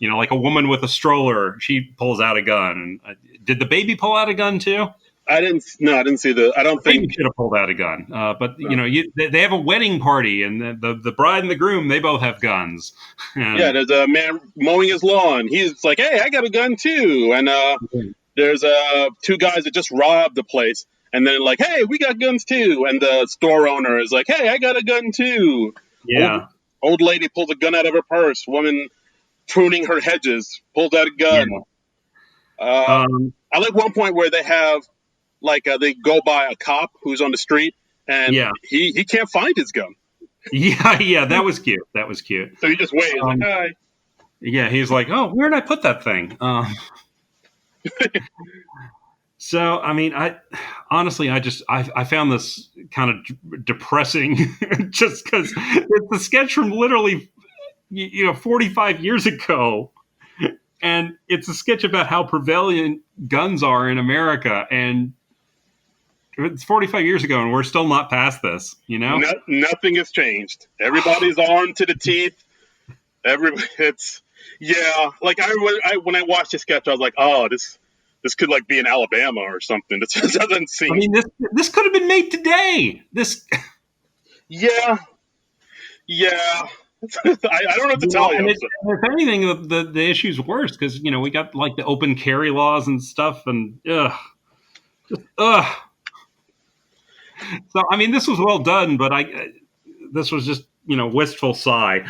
like a woman with a stroller, she pulls out a gun. And did the baby pull out a gun too? I didn't see I don't think he should have pulled out a gun. But they have a wedding party and the bride and the groom, they both have guns. And, yeah, there's a man mowing his lawn. He's like, "Hey, I got a gun too." And there's two guys that just robbed the place. And then like, "Hey, we got guns too." And the store owner is like, "Hey, I got a gun too." Yeah. Old lady pulls a gun out of her purse. Woman pruning her hedges pulls out a gun. Yeah. I like one point where they have like they go by a cop who's on the street and he can't find his gun. Yeah, that was cute. So he just waves like, "Hi." Yeah, he's like, "Oh, where did I put that thing?" So, I mean, I honestly found this kind of depressing just because it's a sketch from literally, 45 years ago. And it's a sketch about how prevalent guns are in America. And it's 45 years ago and we're still not past this, Nothing has changed. Everybody's armed to the teeth. Like when I watched the sketch, I was like, "Oh, this could like be in Alabama or something." This doesn't seem. I mean, this could have been made today. Yeah. I don't know what to tell you. If anything, the issue's worse because we got like the open carry laws and stuff, and ugh. So I mean, this was well done, but this was just wistful sigh.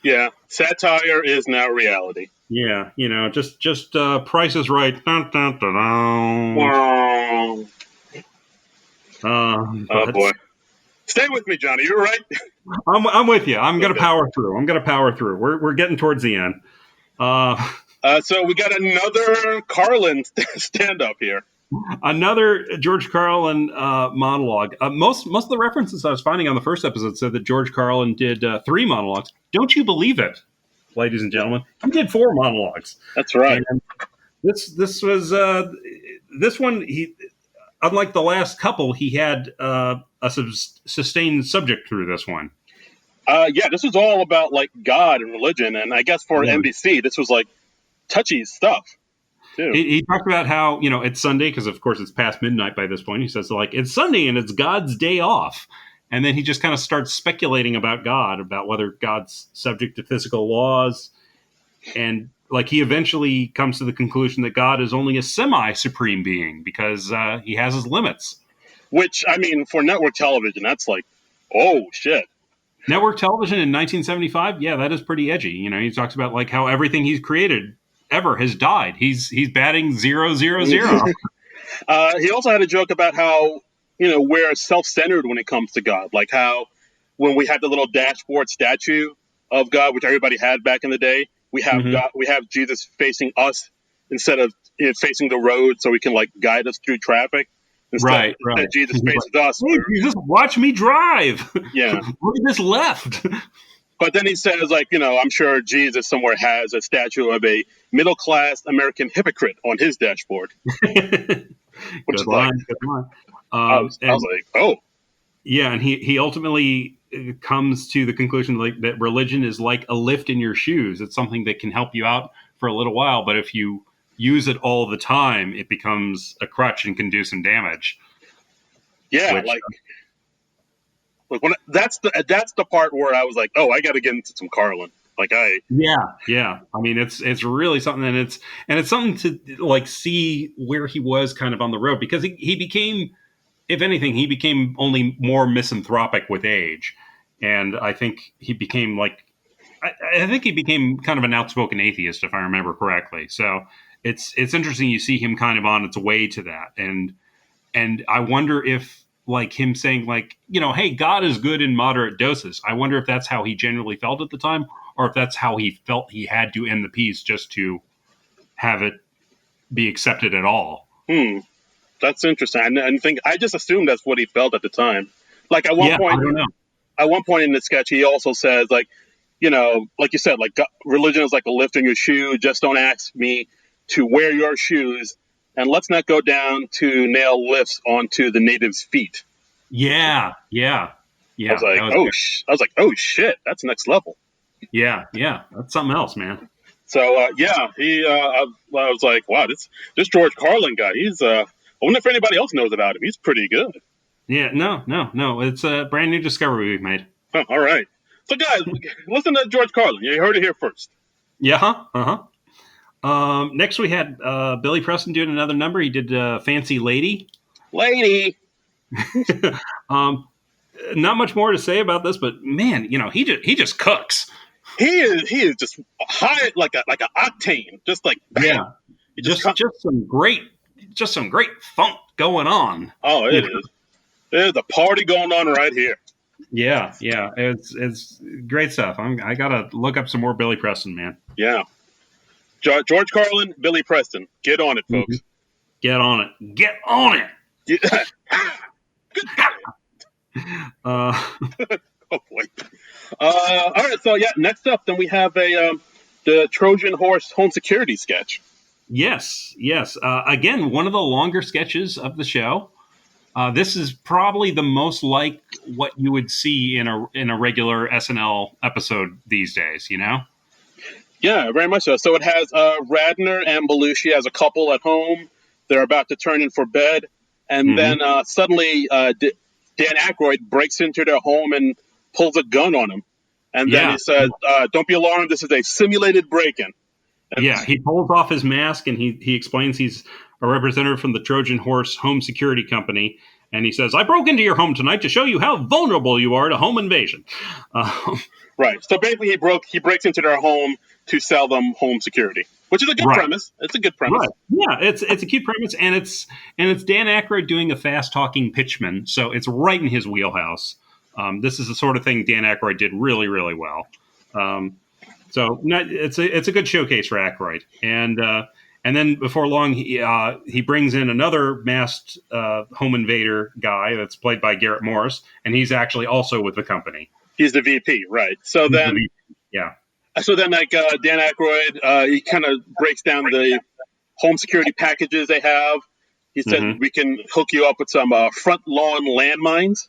Yeah, satire is now reality. Yeah, just Price is Right. Dun, dun, dun, dun. Wow. Oh boy, stay with me, Johnny. You're right. I'm with you. I'm gonna power through. We're getting towards the end. So we got another Carlin stand up here. Another George Carlin monologue. Most of the references I was finding on the first episode said that George Carlin did 3 monologues. Don't you believe it, ladies and gentlemen? He did 4 monologues. That's right. And this was this one. He, unlike the last couple, he had a sustained subject through this one. Yeah, this was all about like God and religion, and I guess for Yeah. NBC, this was like touchy stuff too. He talked about how, it's Sunday because, of course, it's past midnight by this point. He says, like, it's Sunday and it's God's day off. And then he just kind of starts speculating about God, about whether God's subject to physical laws. And, like, he eventually comes to the conclusion that God is only a semi-supreme being because he has his limits. Which, I mean, for network television, that's like, oh, shit. Network television in 1975, yeah, that is pretty edgy. He talks about, like, how everything he's created ever has died. He's batting 0-0-0. He also had a joke about how, we're self-centered when it comes to God. Like how when we had the little dashboard statue of God, which everybody had back in the day, we have Mhm. God, we have Jesus facing us instead of facing the road so he can like guide us through traffic. Right. Instead Jesus faces us. Hey, Jesus, watch me drive. Yeah. Look at this left. But then he says, like, I'm sure Jesus somewhere has a statue of a middle-class American hypocrite on his dashboard, which Good is like, line. Good line. I was like, oh. Yeah, and he ultimately comes to the conclusion that religion is like a lift in your shoes. It's something that can help you out for a little while, but if you use it all the time, it becomes a crutch and can do some damage. Yeah, Which, like when that's the part where I was like, oh, I got to get into some Carlin. Like yeah. I mean, it's really something, and it's something to like see where he was kind of on the road, because he became, if anything, he became only more misanthropic with age, and I think he became like, I think he became kind of an outspoken atheist, if I remember correctly. So it's interesting. You see him kind of on its way to that, and I wonder if, like, him saying, like, hey, God is good in moderate doses. I wonder if that's how he genuinely felt at the time, or if that's how he felt he had to end the piece just to have it be accepted at all. That's interesting. I think I just assumed that's what he felt at the time. Like at one Yeah, point, I don't know. at one point in the sketch, he also says, like, like you said, like religion is like a lift in your shoe. Just don't ask me to wear your shoes, and let's not go down to nail lifts onto the natives' feet. Yeah. I was like, That was oh, good. oh shit, that's next level. Yeah, that's something else, man. So yeah, I was like, wow, this George Carlin guy, he's I wonder if anybody else knows about him. He's pretty good. Yeah, no. It's a brand new discovery we've made. Huh, all right, so guys, listen to George Carlin. You heard it here first. Yeah, next we had Billy Preston doing another number. He did Fancy Lady. Lady. Not much more to say about this, but man, he just cooks. He is just high like a octane, just like bam. Yeah, He just some great funk going on. Oh, it is. There's a party going on right here. Yeah, it's great stuff. I gotta look up some more Billy Preston, man. Yeah, George Carlin, Billy Preston, get on it, folks. Get on it. Yeah. Uh, Oh boy. All right, so yeah, next up, then we have the Trojan Horse home security sketch. yes. Again, one of the longer sketches of the show. This is probably the most like what you would see in a regular SNL episode these days. Yeah, very much so. So it has Radner and Belushi as a couple at home. They're about to turn in for bed, and then suddenly Dan Aykroyd breaks into their home and pulls a gun on him. And then he says, don't be alarmed, this is a simulated break-in. Yeah, he pulls off his mask and he explains he's a representative from the Trojan Horse Home Security Company. And he says, I broke into your home tonight to show you how vulnerable you are to home invasion. Right. So basically he breaks into their home to sell them home security, which is a good premise. It's a good premise. Right. Yeah, it's a cute premise, and it's Dan Aykroyd doing a fast-talking pitchman, so it's right in his wheelhouse. This is the sort of thing Dan Aykroyd did really, really well. It's a good showcase for Aykroyd, and then before long he brings in another masked home invader guy that's played by Garrett Morris, and he's actually also with the company. He's the VP, right? So then, So then, like Dan Aykroyd, he kind of breaks down the home security packages they have. He said we can hook you up with some front lawn landmines.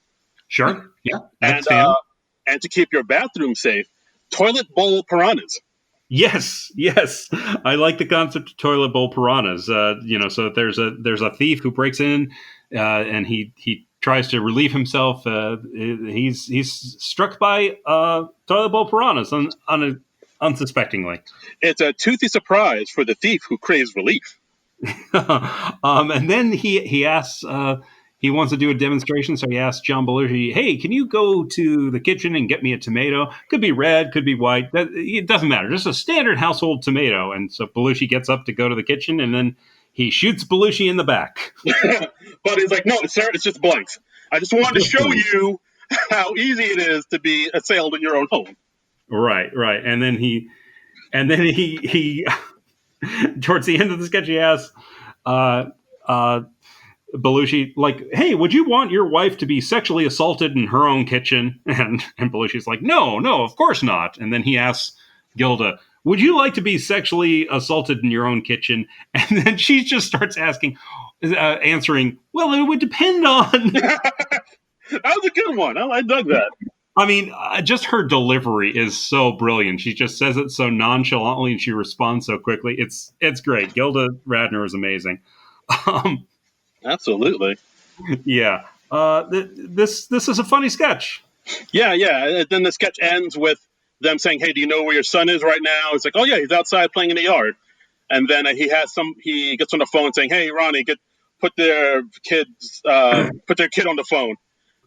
Sure. Yeah. And And to keep your bathroom safe, toilet bowl piranhas. Yes, yes, I like the concept of toilet bowl piranhas. So there's a thief who breaks in, and he tries to relieve himself. He's struck by toilet bowl piranhas unsuspectingly. It's a toothy surprise for the thief who craves relief. And then he asks. He wants to do a demonstration, so he asks John Belushi, "Hey, can you go to the kitchen and get me a tomato? Could be red, could be white. It doesn't matter. Just a standard household tomato." And so Belushi gets up to go to the kitchen, and then he shoots Belushi in the back. But he's like, "No, sir, it's just blanks. I just wanted to show you how easy it is to be assailed in your own home." Right. And then he towards the end of the sketch, he asks Belushi, like, "Hey, would you want your wife to be sexually assaulted in her own kitchen?" And Belushi's like, "No, of course not." And then he asks Gilda, "Would you like to be sexually assaulted in your own kitchen?" And then she just starts answering, "Well, it would depend on." That was a good one. I dug that. I mean, just her delivery is so brilliant. She just says it so nonchalantly, and she responds so quickly. It's great. Gilda Radner is amazing. Absolutely. Yeah. This is a funny sketch. Yeah. And then the sketch ends with them saying, "Hey, do you know where your son is right now?" It's like, "Oh yeah, he's outside playing in the yard." And then he gets on the phone saying, "Hey, Ronnie, put their kid on the phone,"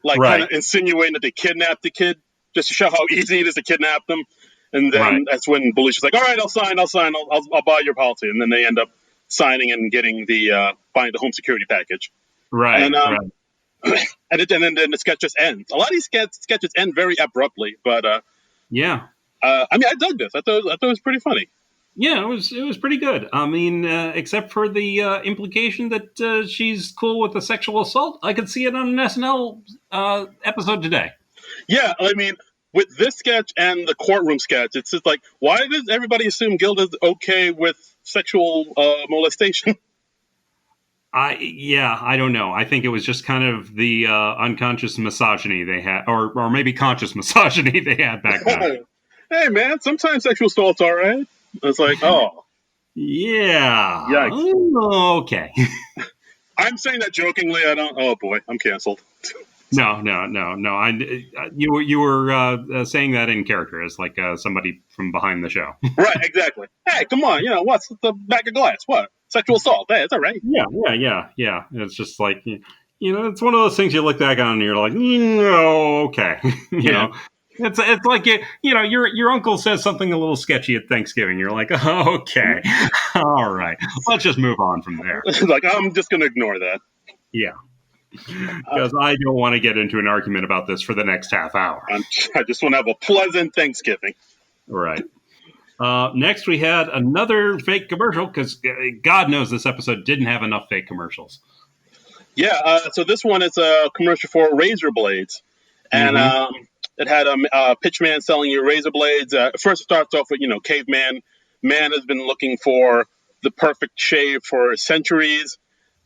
like Right. kind of insinuating that they kidnapped the kid, just to show how easy it is to kidnap them. And then that's when Belushi's like, "All right, I'll sign. I'll buy your policy." And then they end up signing and getting buying the home security package. Right. And and then the sketch just ends. A lot of these sketches end very abruptly, but yeah. I mean, I dug this. I thought it was pretty funny. Yeah, it was pretty good. I mean, except for the implication that she's cool with the sexual assault, I could see it on an SNL episode today. Yeah, I mean, with this sketch and the courtroom sketch, it's just like, why does everybody assume Gilda's okay with sexual molestation? I don't know. I think it was just kind of the unconscious misogyny they had, or maybe conscious misogyny they had back then. Hey, man, sometimes sexual assault's all right. It's like, oh. Yeah. Yikes. Okay. I'm saying that jokingly. Oh, boy, I'm canceled. No. You were saying that in character as like somebody from behind the show. Right, exactly. Hey, come on. What's the bag of glass? What? Sexual assault. Hey, it's all right. Yeah. It's just like, it's one of those things you look back on and you're like, okay. you know, it's like, your uncle says something a little sketchy at Thanksgiving. You're like, oh, okay. All right. Let's just move on from there. Like, I'm just going to ignore that. Yeah. Because I don't want to get into an argument about this for the next half hour. I just want to have a pleasant Thanksgiving. Right. Next, we had another fake commercial because God knows this episode didn't have enough fake commercials. Yeah. So this one is a commercial for razor blades. And it had a pitchman selling you razor blades. First, it starts off with, caveman. Man has been looking for the perfect shave for centuries.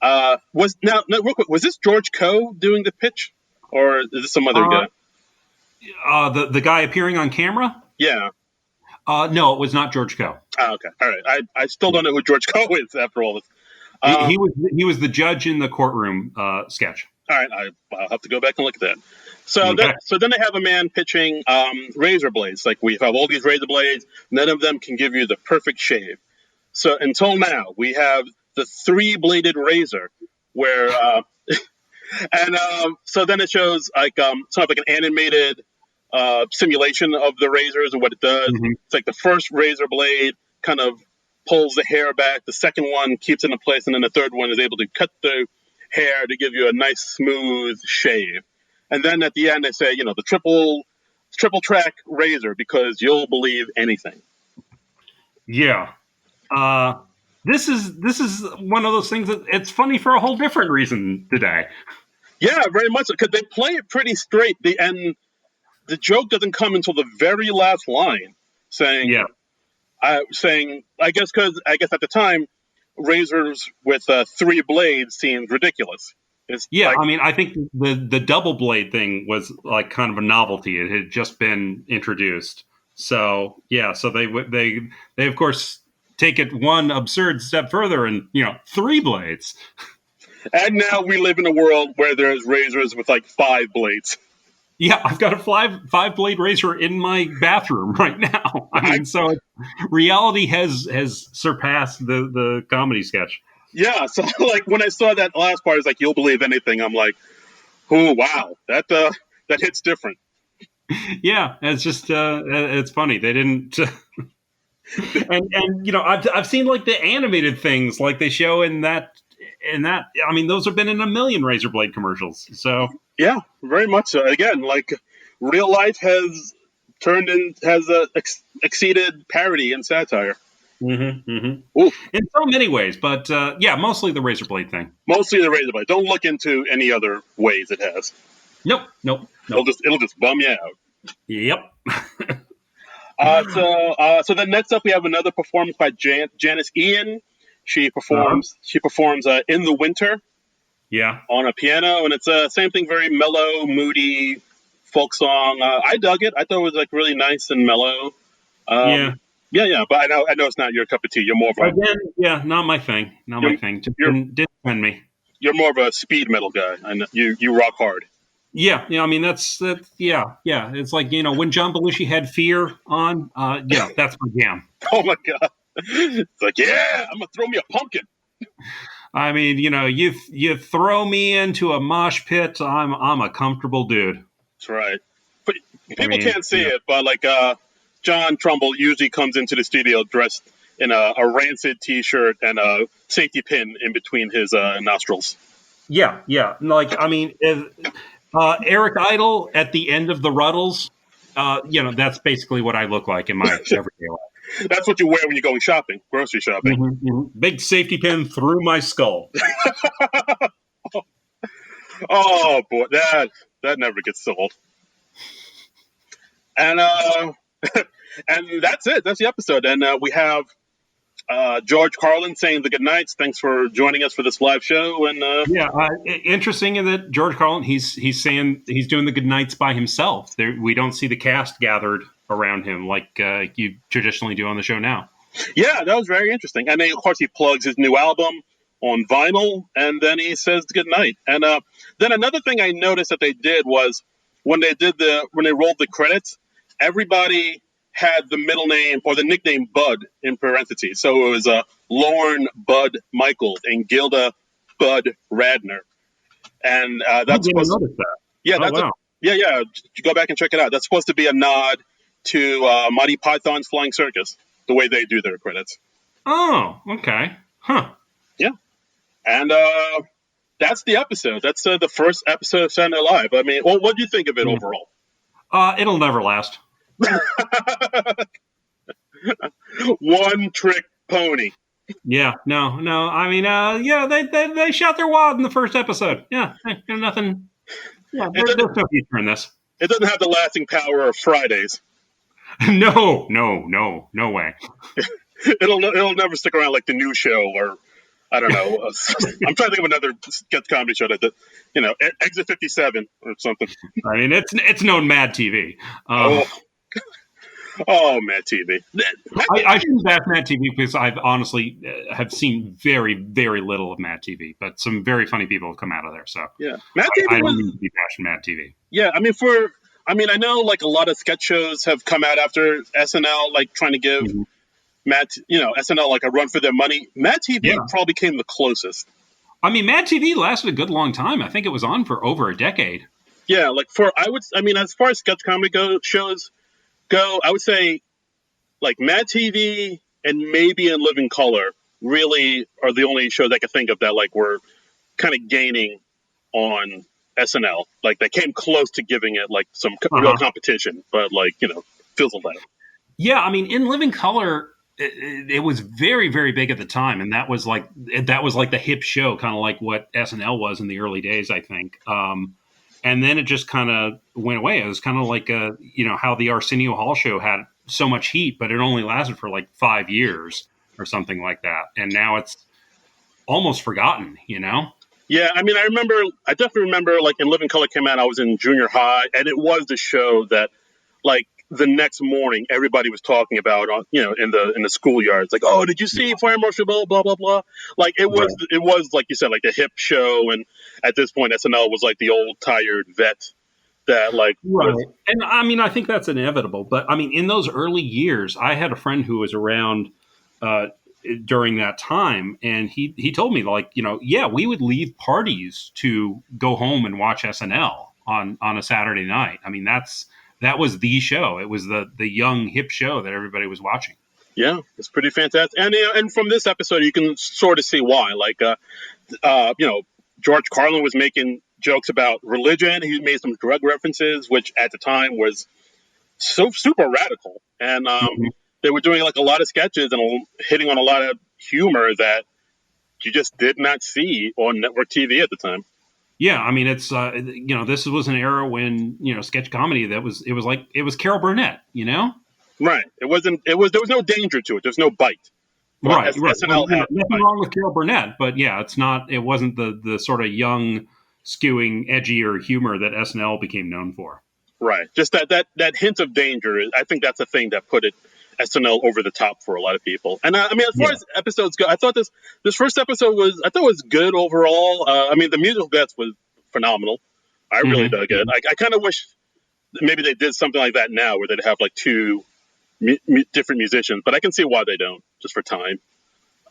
Real quick, was this George Coe doing the pitch, or is this some other guy? The guy appearing on camera? Yeah. No, it was not George Coe. Oh, okay. All right. I still don't know who George Coe is after all this. He was the judge in the courtroom sketch. All right. I'll have to go back and look at that. So, then they have a man pitching razor blades. Like, we have all these razor blades. None of them can give you the perfect shave. So until now, we have the 3-bladed razor, where so then it shows like sort of like an animated simulation of the razors and what it does. It's like the first razor blade kind of pulls the hair back. The second one keeps it in place, and then the third one is able to cut the hair to give you a nice smooth shave. And then at the end, they say, the triple track razor, because you'll believe anything. Yeah. This is one of those things that it's funny for a whole different reason today. Yeah, very much, because they play it pretty straight. The joke doesn't come until the very last line, saying, I guess at the time, razors with 3 blades seemed ridiculous. It's Yeah, like, I mean, I think the double blade thing was like kind of a novelty. It had just been introduced, so yeah. So they of course take it one absurd step further, and three blades. and now we live in a world where there's razors with like 5 blades. Yeah, I've got a five blade razor in my bathroom right now. I I mean, so reality has surpassed the comedy sketch. Yeah, so like when I saw that last part, it's like you'll believe anything. I'm like, oh wow, that hits different. Yeah, it's just it's funny they didn't. And I've seen like the animated things like they show in that. I mean, those have been in a million razor blade commercials. So Yeah, very much so. Again, like real life exceeded parody and satire. Ooh, in so many ways, but yeah, mostly the razor blade thing. mostly the razor blade. Don't look into any other ways it has. Nope, nope, It'll nope. just bum you out. Yep. So then next up we have another performance by Janice Ian. She Uh-huh. performs In the Winter Yeah. on a piano, and it's same thing, very mellow, moody folk song. I dug it. I thought it was like really nice and mellow. Yeah. Yeah, but I know it's not your cup of tea. You're more of a Again, yeah, not my thing. Not you're my thing. Just you're didn't offend me. you're more of a speed metal guy. I know you rock hard. Yeah, I mean that's that. Yeah, yeah. It's like when John Belushi had Fear on. Yeah, that's my jam. Oh my god, it's like, yeah, I'm gonna throw me a pumpkin. I mean, you throw me into a mosh pit, I'm a comfortable dude. That's right. But I people mean, can't see it, but like John Trumbull usually comes into the studio dressed in a rancid T-shirt and a safety pin in between his nostrils. yeah, yeah. Like, I mean, if, Eric Idle at the end of the Ruddles, that's basically what I look like in my everyday life. That's what you wear when you're going shopping, grocery shopping. Big safety pin through my skull. Oh boy, that never gets sold. And and that's it. That's the episode. And we have George Carlin saying the good nights. Thanks for joining us for this live show. And Yeah, interesting in that George Carlin, he's saying he's doing the good nights by himself. We don't see the cast gathered around him like you traditionally do on the show now. yeah, that was very interesting. And then of course he plugs his new album on vinyl, and then he says good night. And then another thing I noticed that they did was when they rolled the credits, everybody had the middle name or the nickname Bud in parentheses. So it was Lorne Bud Michaels and Gilda Bud Radner. And I that's didn't supposed notice that. yeah, Oh wow. yeah. You go back and check it out. That's supposed to be a nod to Monty Python's Flying Circus, the way they do their credits. Oh, okay. Huh. Yeah. And that's the episode. That's the first episode of Saturday Night Live. I mean, well, what do you think of it overall? It'll never last. One trick pony. Yeah, no. I mean, yeah, they shot their wad in the first episode. Yeah, nothing. Yeah, there's no future in this. It doesn't have the lasting power of Fridays. No way. It'll never stick around like the new show or I don't know. I'm trying to think of another sketch comedy show that Exit 57 or something. I mean, it's known Mad TV. Oh, Mad TV. I shouldn't bash Mad TV because I've honestly have seen very, very little of Mad TV, but some very funny people have come out of there. So yeah, Mad TV I don't need to be bashing Mad TV. Yeah, I mean, I know like a lot of sketch shows have come out after SNL, like trying to give SNL like a run for their money. Mad TV probably came the closest. I mean, Mad TV lasted a good long time. I think it was on for over a decade. Yeah, like as far as sketch comedy shows go, I would say like Mad TV and maybe In Living Color really are the only shows I could think of that like were kind of gaining on SNL. Like they came close to giving it like some real competition, but like fizzled out. Yeah, I mean, In Living Color, it was very, very big at the time, and that was like the hip show, kind of like what SNL was in the early days, I think. And then it just kind of went away. It was kind of like how the Arsenio Hall show had so much heat, but it only lasted for like 5 years or something like that, and now it's almost forgotten. Yeah, I mean, I definitely remember, like, in Living Color came out, I was in junior high, and it was the show that, like, the next morning everybody was talking about on, in the schoolyards, like, oh, did you see Fire Marshal Bill, blah blah blah. Like, Right. it was like you said, like the hip show, and at this point SNL was like the old tired vet that like was Right. And I mean, I think that's inevitable. But I mean, in those early years, I had a friend who was around uh, during that time, and he told me, like, yeah, we would leave parties to go home and watch SNL on a Saturday night. I mean, that was the show. It was the young hip show that everybody was watching. yeah, it's pretty fantastic. And and from this episode you can sort of see why. Like you know, George Carlin was making jokes about religion. He made some drug references, which at the time was so super radical. And Mhm. they were doing like a lot of sketches and hitting on a lot of humor that you just did not see on network TV at the time. Yeah, I mean, it's this was an era when sketch comedy it was Carol Burnett, Right. It wasn't. It was. There was no danger to it. There's no bite. But Right, right. Well, SNL had the nothing bite. wrong with Carol Burnett, but yeah, it's not. It wasn't the sort of young, skewing, edgier humor that SNL became known for. Right. Just that hint of danger. I think that's the thing that put it SNL over the top for a lot of people. And I mean, as far Yeah. as episodes go, I thought this first episode was good overall. I mean, the musical bits was phenomenal. I really Hmm. dug it. I kind of wish maybe they did something like that now, where they'd have like two different musicians. But I can see why they don't, just for time.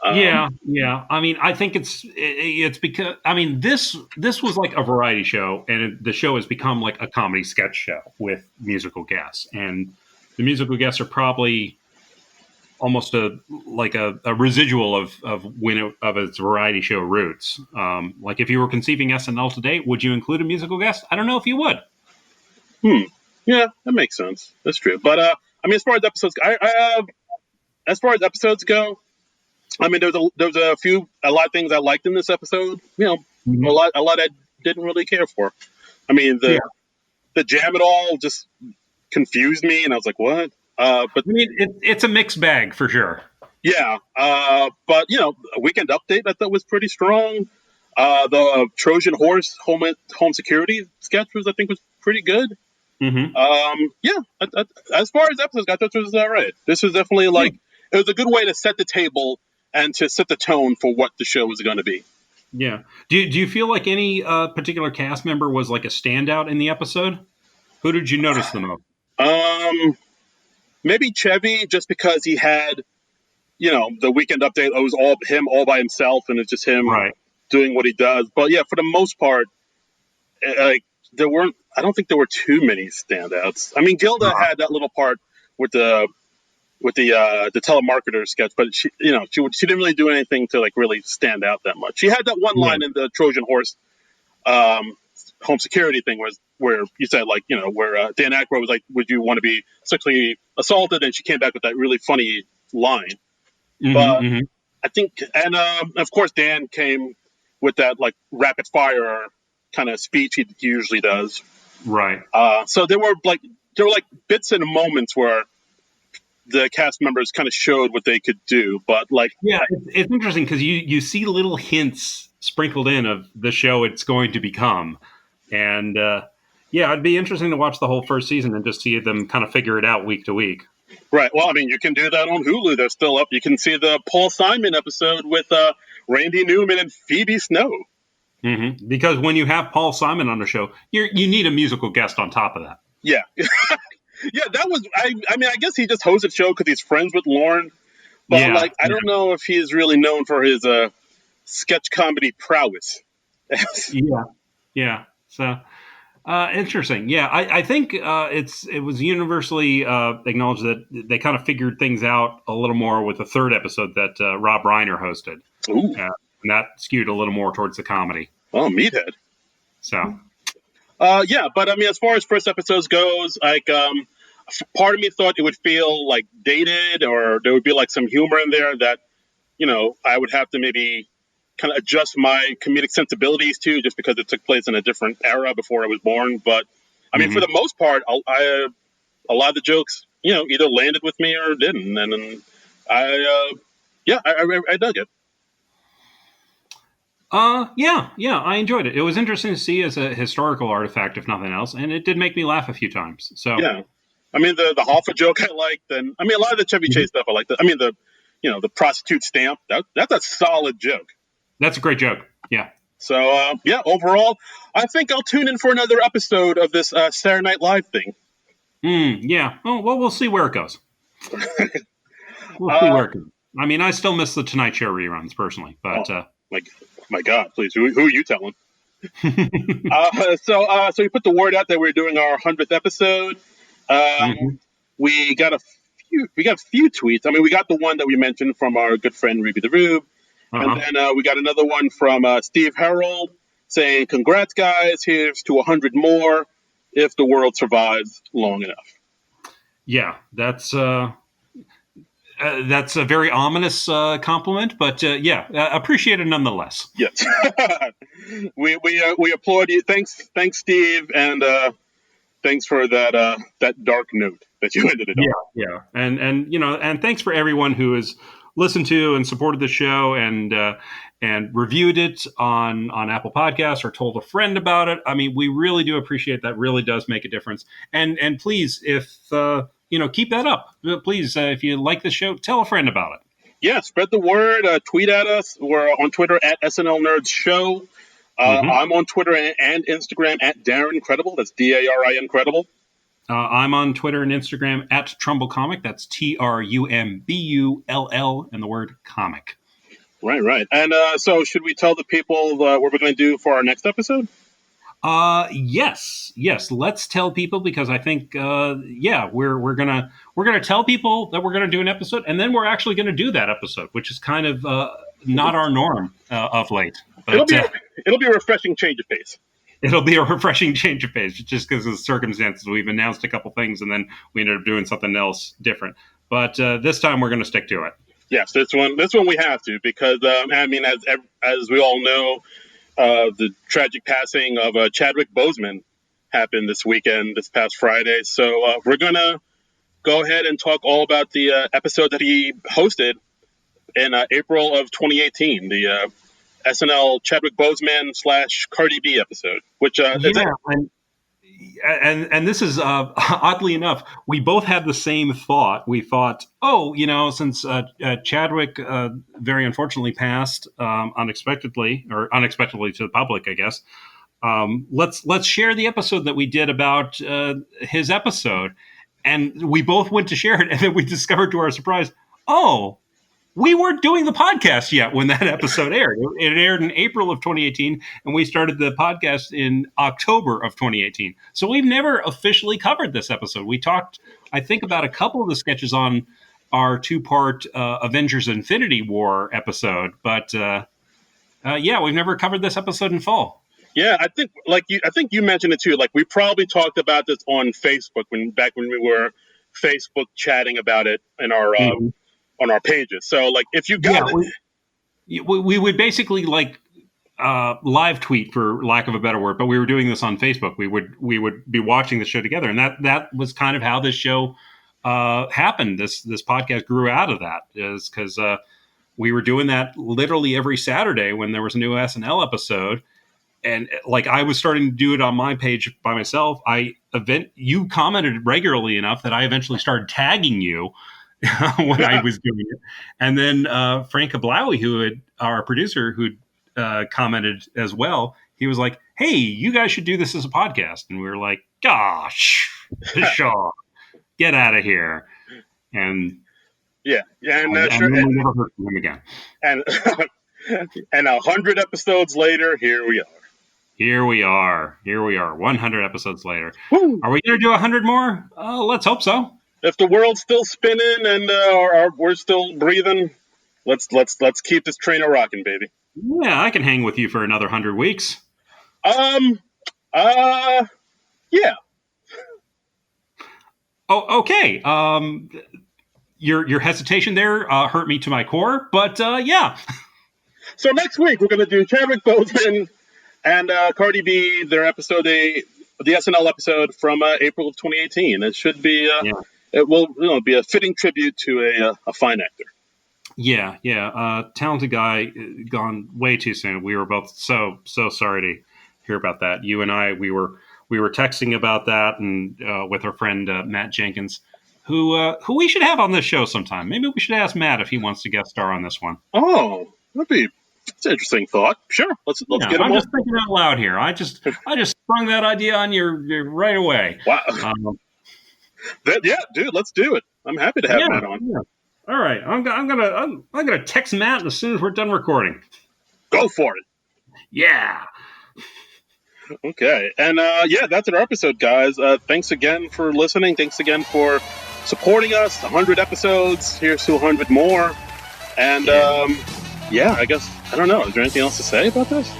Yeah, yeah. I mean, I think it's because I mean this was like a variety show, and the show has become like a comedy sketch show with musical guests, and the musical guests are probably almost a residual of its variety show roots. Like if you were conceiving SNL today, would you include a musical guest? I don't know if you would. Hmm. Yeah, that makes sense. That's true. But I mean, as far as episodes go, I mean, there was a lot of things I liked in this episode. Mhm. A lot I didn't really care for. I mean, Yeah, the jam it all just confused me, and I was like, what? But I mean it's a mixed bag for sure. yeah, but a Weekend Update I thought was pretty strong. The Trojan Horse home security sketch I think was pretty good. Hmm. Yeah, as far as episodes, I thought this was all right. This was definitely Yeah, like it was a good way to set the table and to set the tone for what the show was going to be. yeah. Do you feel like any particular cast member was like a standout in the episode? Who did you notice the most? Um, Maybe Chevy, just because he had the Weekend Update. It was all him, all by himself, and it's just him Right. doing what he does. But yeah, for the most part, like there weren't. I don't think there were too many standouts. I mean, Gilda Uh, had that little part with the telemarketer sketch, but she didn't really do anything to like really stand out that much. She had that one yeah. line in the Trojan Horse um, home security thing was where you said like where Dan Aykroyd was like, "Would you want to be sexually assaulted?" And she came back with that really funny line. Hmm. But Hmm. I think, and of course, Dan came with that like rapid fire kind of speech he usually does. Right. So there were like bits and moments where the cast members kind of showed what they could do, but like, Yeah, it's interesting because you see little hints sprinkled in of the show it's going to become, and yeah, it'd be interesting to watch the whole first season and just see them kind of figure it out week to week. right. Well, I mean, you can do that on Hulu. They're still up. You can see the Paul Simon episode with Randy Newman and Phoebe Snow. Because when you have Paul Simon on the show, you need a musical guest on top of that. Yeah, yeah. That was. I mean, I guess he just hosts a show because he's friends with Lauren. But Yeah, like, I don't know if he's really known for his sketch comedy prowess. yeah, yeah. So interesting. Yeah, I think it was universally acknowledged that they kind of figured things out a little more with the third episode that Rob Reiner hosted. Ooh, And that skewed a little more towards the comedy. oh, meathead. So Yeah, but I mean, as far as first episodes goes, like, part of me thought it would feel like dated, or there would be like some humor in there that I would have to maybe kind of adjust my comedic sensibilities to, just because it took place in a different era before I was born. But I mean, for the mhm. most part, a lot of the jokes, either landed with me or didn't, and I, yeah, I dug it. Yeah, I enjoyed it. It was interesting to see as a historical artifact, if nothing else, and it did make me laugh a few times. So, Yeah. I mean, the Hoffa joke I liked, and I mean, a lot of the Chevy Mhm. Chase stuff I liked. I mean, the prostitute stamp, that's a solid joke. That's a great joke. Yeah. So, yeah, overall, I think I'll tune in for another episode of this Saturday Night Live thing. Yeah. Oh, well, we'll see where it goes. We'll see Uh, where it goes. I mean, I still miss the Tonight Show reruns personally, oh, but my, my God, please, who are you telling? So we put the word out that we're doing our 100th episode. Um, Mhm. we got a few tweets. I mean, we got the one that we mentioned from our good friend Ruby the Rube, and Uh-huh. then we got another one from Steve Harold saying, "Congrats, guys! Here's to 100 more if the world survives long enough." Yeah, that's a very ominous compliment, but yeah, appreciate it nonetheless. Yes, we applaud you. Thanks, Steve, and thanks for that dark note that you ended it Yeah, on. yeah, and thanks for everyone who has listened to and supported the show and reviewed it on Apple Podcasts or told a friend about it. I mean, we really do appreciate that. Really does make a difference. And please, if keep that up. Please, if you like the show, tell a friend about it. Yeah, spread the word. Tweet at us. We're on Twitter at SNL Nerds Show. Hmm. I'm on Twitter and Instagram at Darren Incredible. That's DARI Incredible. I'm on Twitter and Instagram at Trumbull Comic. That's TRUMBULL and the word comic. Right, right. And so, should we tell the people what we're going to do for our next episode? Yes. Let's tell people because I think, yeah, we're gonna tell people that we're gonna do an episode, and then we're actually gonna do that episode, which is kind of not our norm of late. It'll But be it'll be a refreshing change of pace. it'll be a refreshing change of pace, just because of the circumstances. We've announced a couple things, and then we ended up doing something else different. But this time we're gonna stick to it. Yes, this one we have to because I mean, as we all know, the tragic passing of Chadwick Boseman happened this past Friday. So we're gonna go ahead and talk all about the episode that he hosted in April of 2018, the SNL Chadwick Boseman / Cardi B episode, which is Yeah, and this is oddly enough, we both had the same thought. We thought, oh, since Chadwick very unfortunately passed unexpectedly to the public, I guess. Let's share the episode that we did about his episode, and we both went to share it, and then we discovered to our surprise, oh, we weren't doing the podcast yet when that episode aired. It aired in April of 2018, and we started the podcast in October of 2018. So we've never officially covered this episode. We talked, I think, about a couple of the sketches on our two-part Avengers Infinity War episode, but yeah, we've never covered this episode in full. yeah, I think you mentioned it too. Like we probably talked about this on Facebook back when we were Facebook chatting about it in our Mhm. on our pages. So like if you Yeah, got it, we would basically like live tweet, for lack of a better word, but we were doing this on Facebook. We would be watching the show together, and that was kind of how this show happened. This podcast grew out of that, is because we were doing that literally every Saturday when there was a new SNL episode, and like I was starting to do it on my page by myself. You commented regularly enough that I eventually started tagging you when I was doing it. And then Frank Kablawi, our producer, who commented as well, he was like, "Hey, you guys should do this as a podcast." And we were like, "Gosh, Shaw, get out of here!" And yeah, and and then we never heard from him again. and and 100 episodes later, here we are. Here we are. 100 episodes later. Woo. Are we going to do 100 more? Let's hope so. If the world's still spinning and we're still breathing, let's keep this train a rocking, baby. Yeah, I can hang with you for another 100 weeks. Um. Yeah. Oh, okay. Your hesitation there hurt me to my core, but yeah. So next week we're going to do Chadwick Boseman and Cardi B, their episode, the SNL episode from April of 2018. It should be Yeah. it will be a fitting tribute to a fine actor. Yeah. Talented guy, gone way too soon. We were both so sorry to hear about that. You and I, we were texting about that, and with our friend Matt Jenkins, who we should have on this show sometime. Maybe we should ask Matt if he wants to guest star on this one. Oh, that's an interesting thought. Sure, let's get him. I'm just thinking out loud here. I just sprung that idea on you right away. Wow. Dude, let's do it. I'm happy to have Matt on. Yeah. All right, I'm gonna text Matt as soon as we're done recording. Go for it. Yeah. Okay, and that's our episode, guys. Thanks again for listening. Thanks again for supporting us. 100 episodes. Here's to 100 more. And I guess I don't know. Is there anything else to say about this?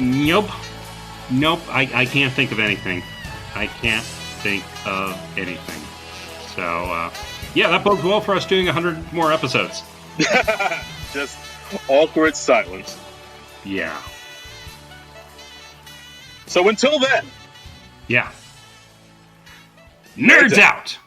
Nope. I can't think of anything. So, that bodes well for us doing 100 more episodes. Just awkward silence. Yeah. So until then. Yeah. Nerds out!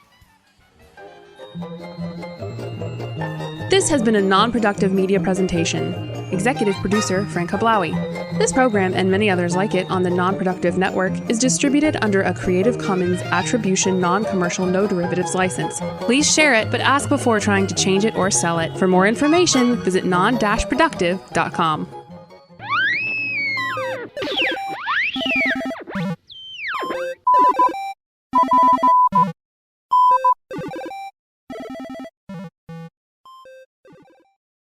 This has been a non-productive media presentation. Executive producer Frank Hablawi. This program and many others like it on the Non-Productive Network is distributed under a Creative Commons Attribution Non-Commercial No Derivatives license. Please share it, but ask before trying to change it or sell it. For more information, visit non-productive.com.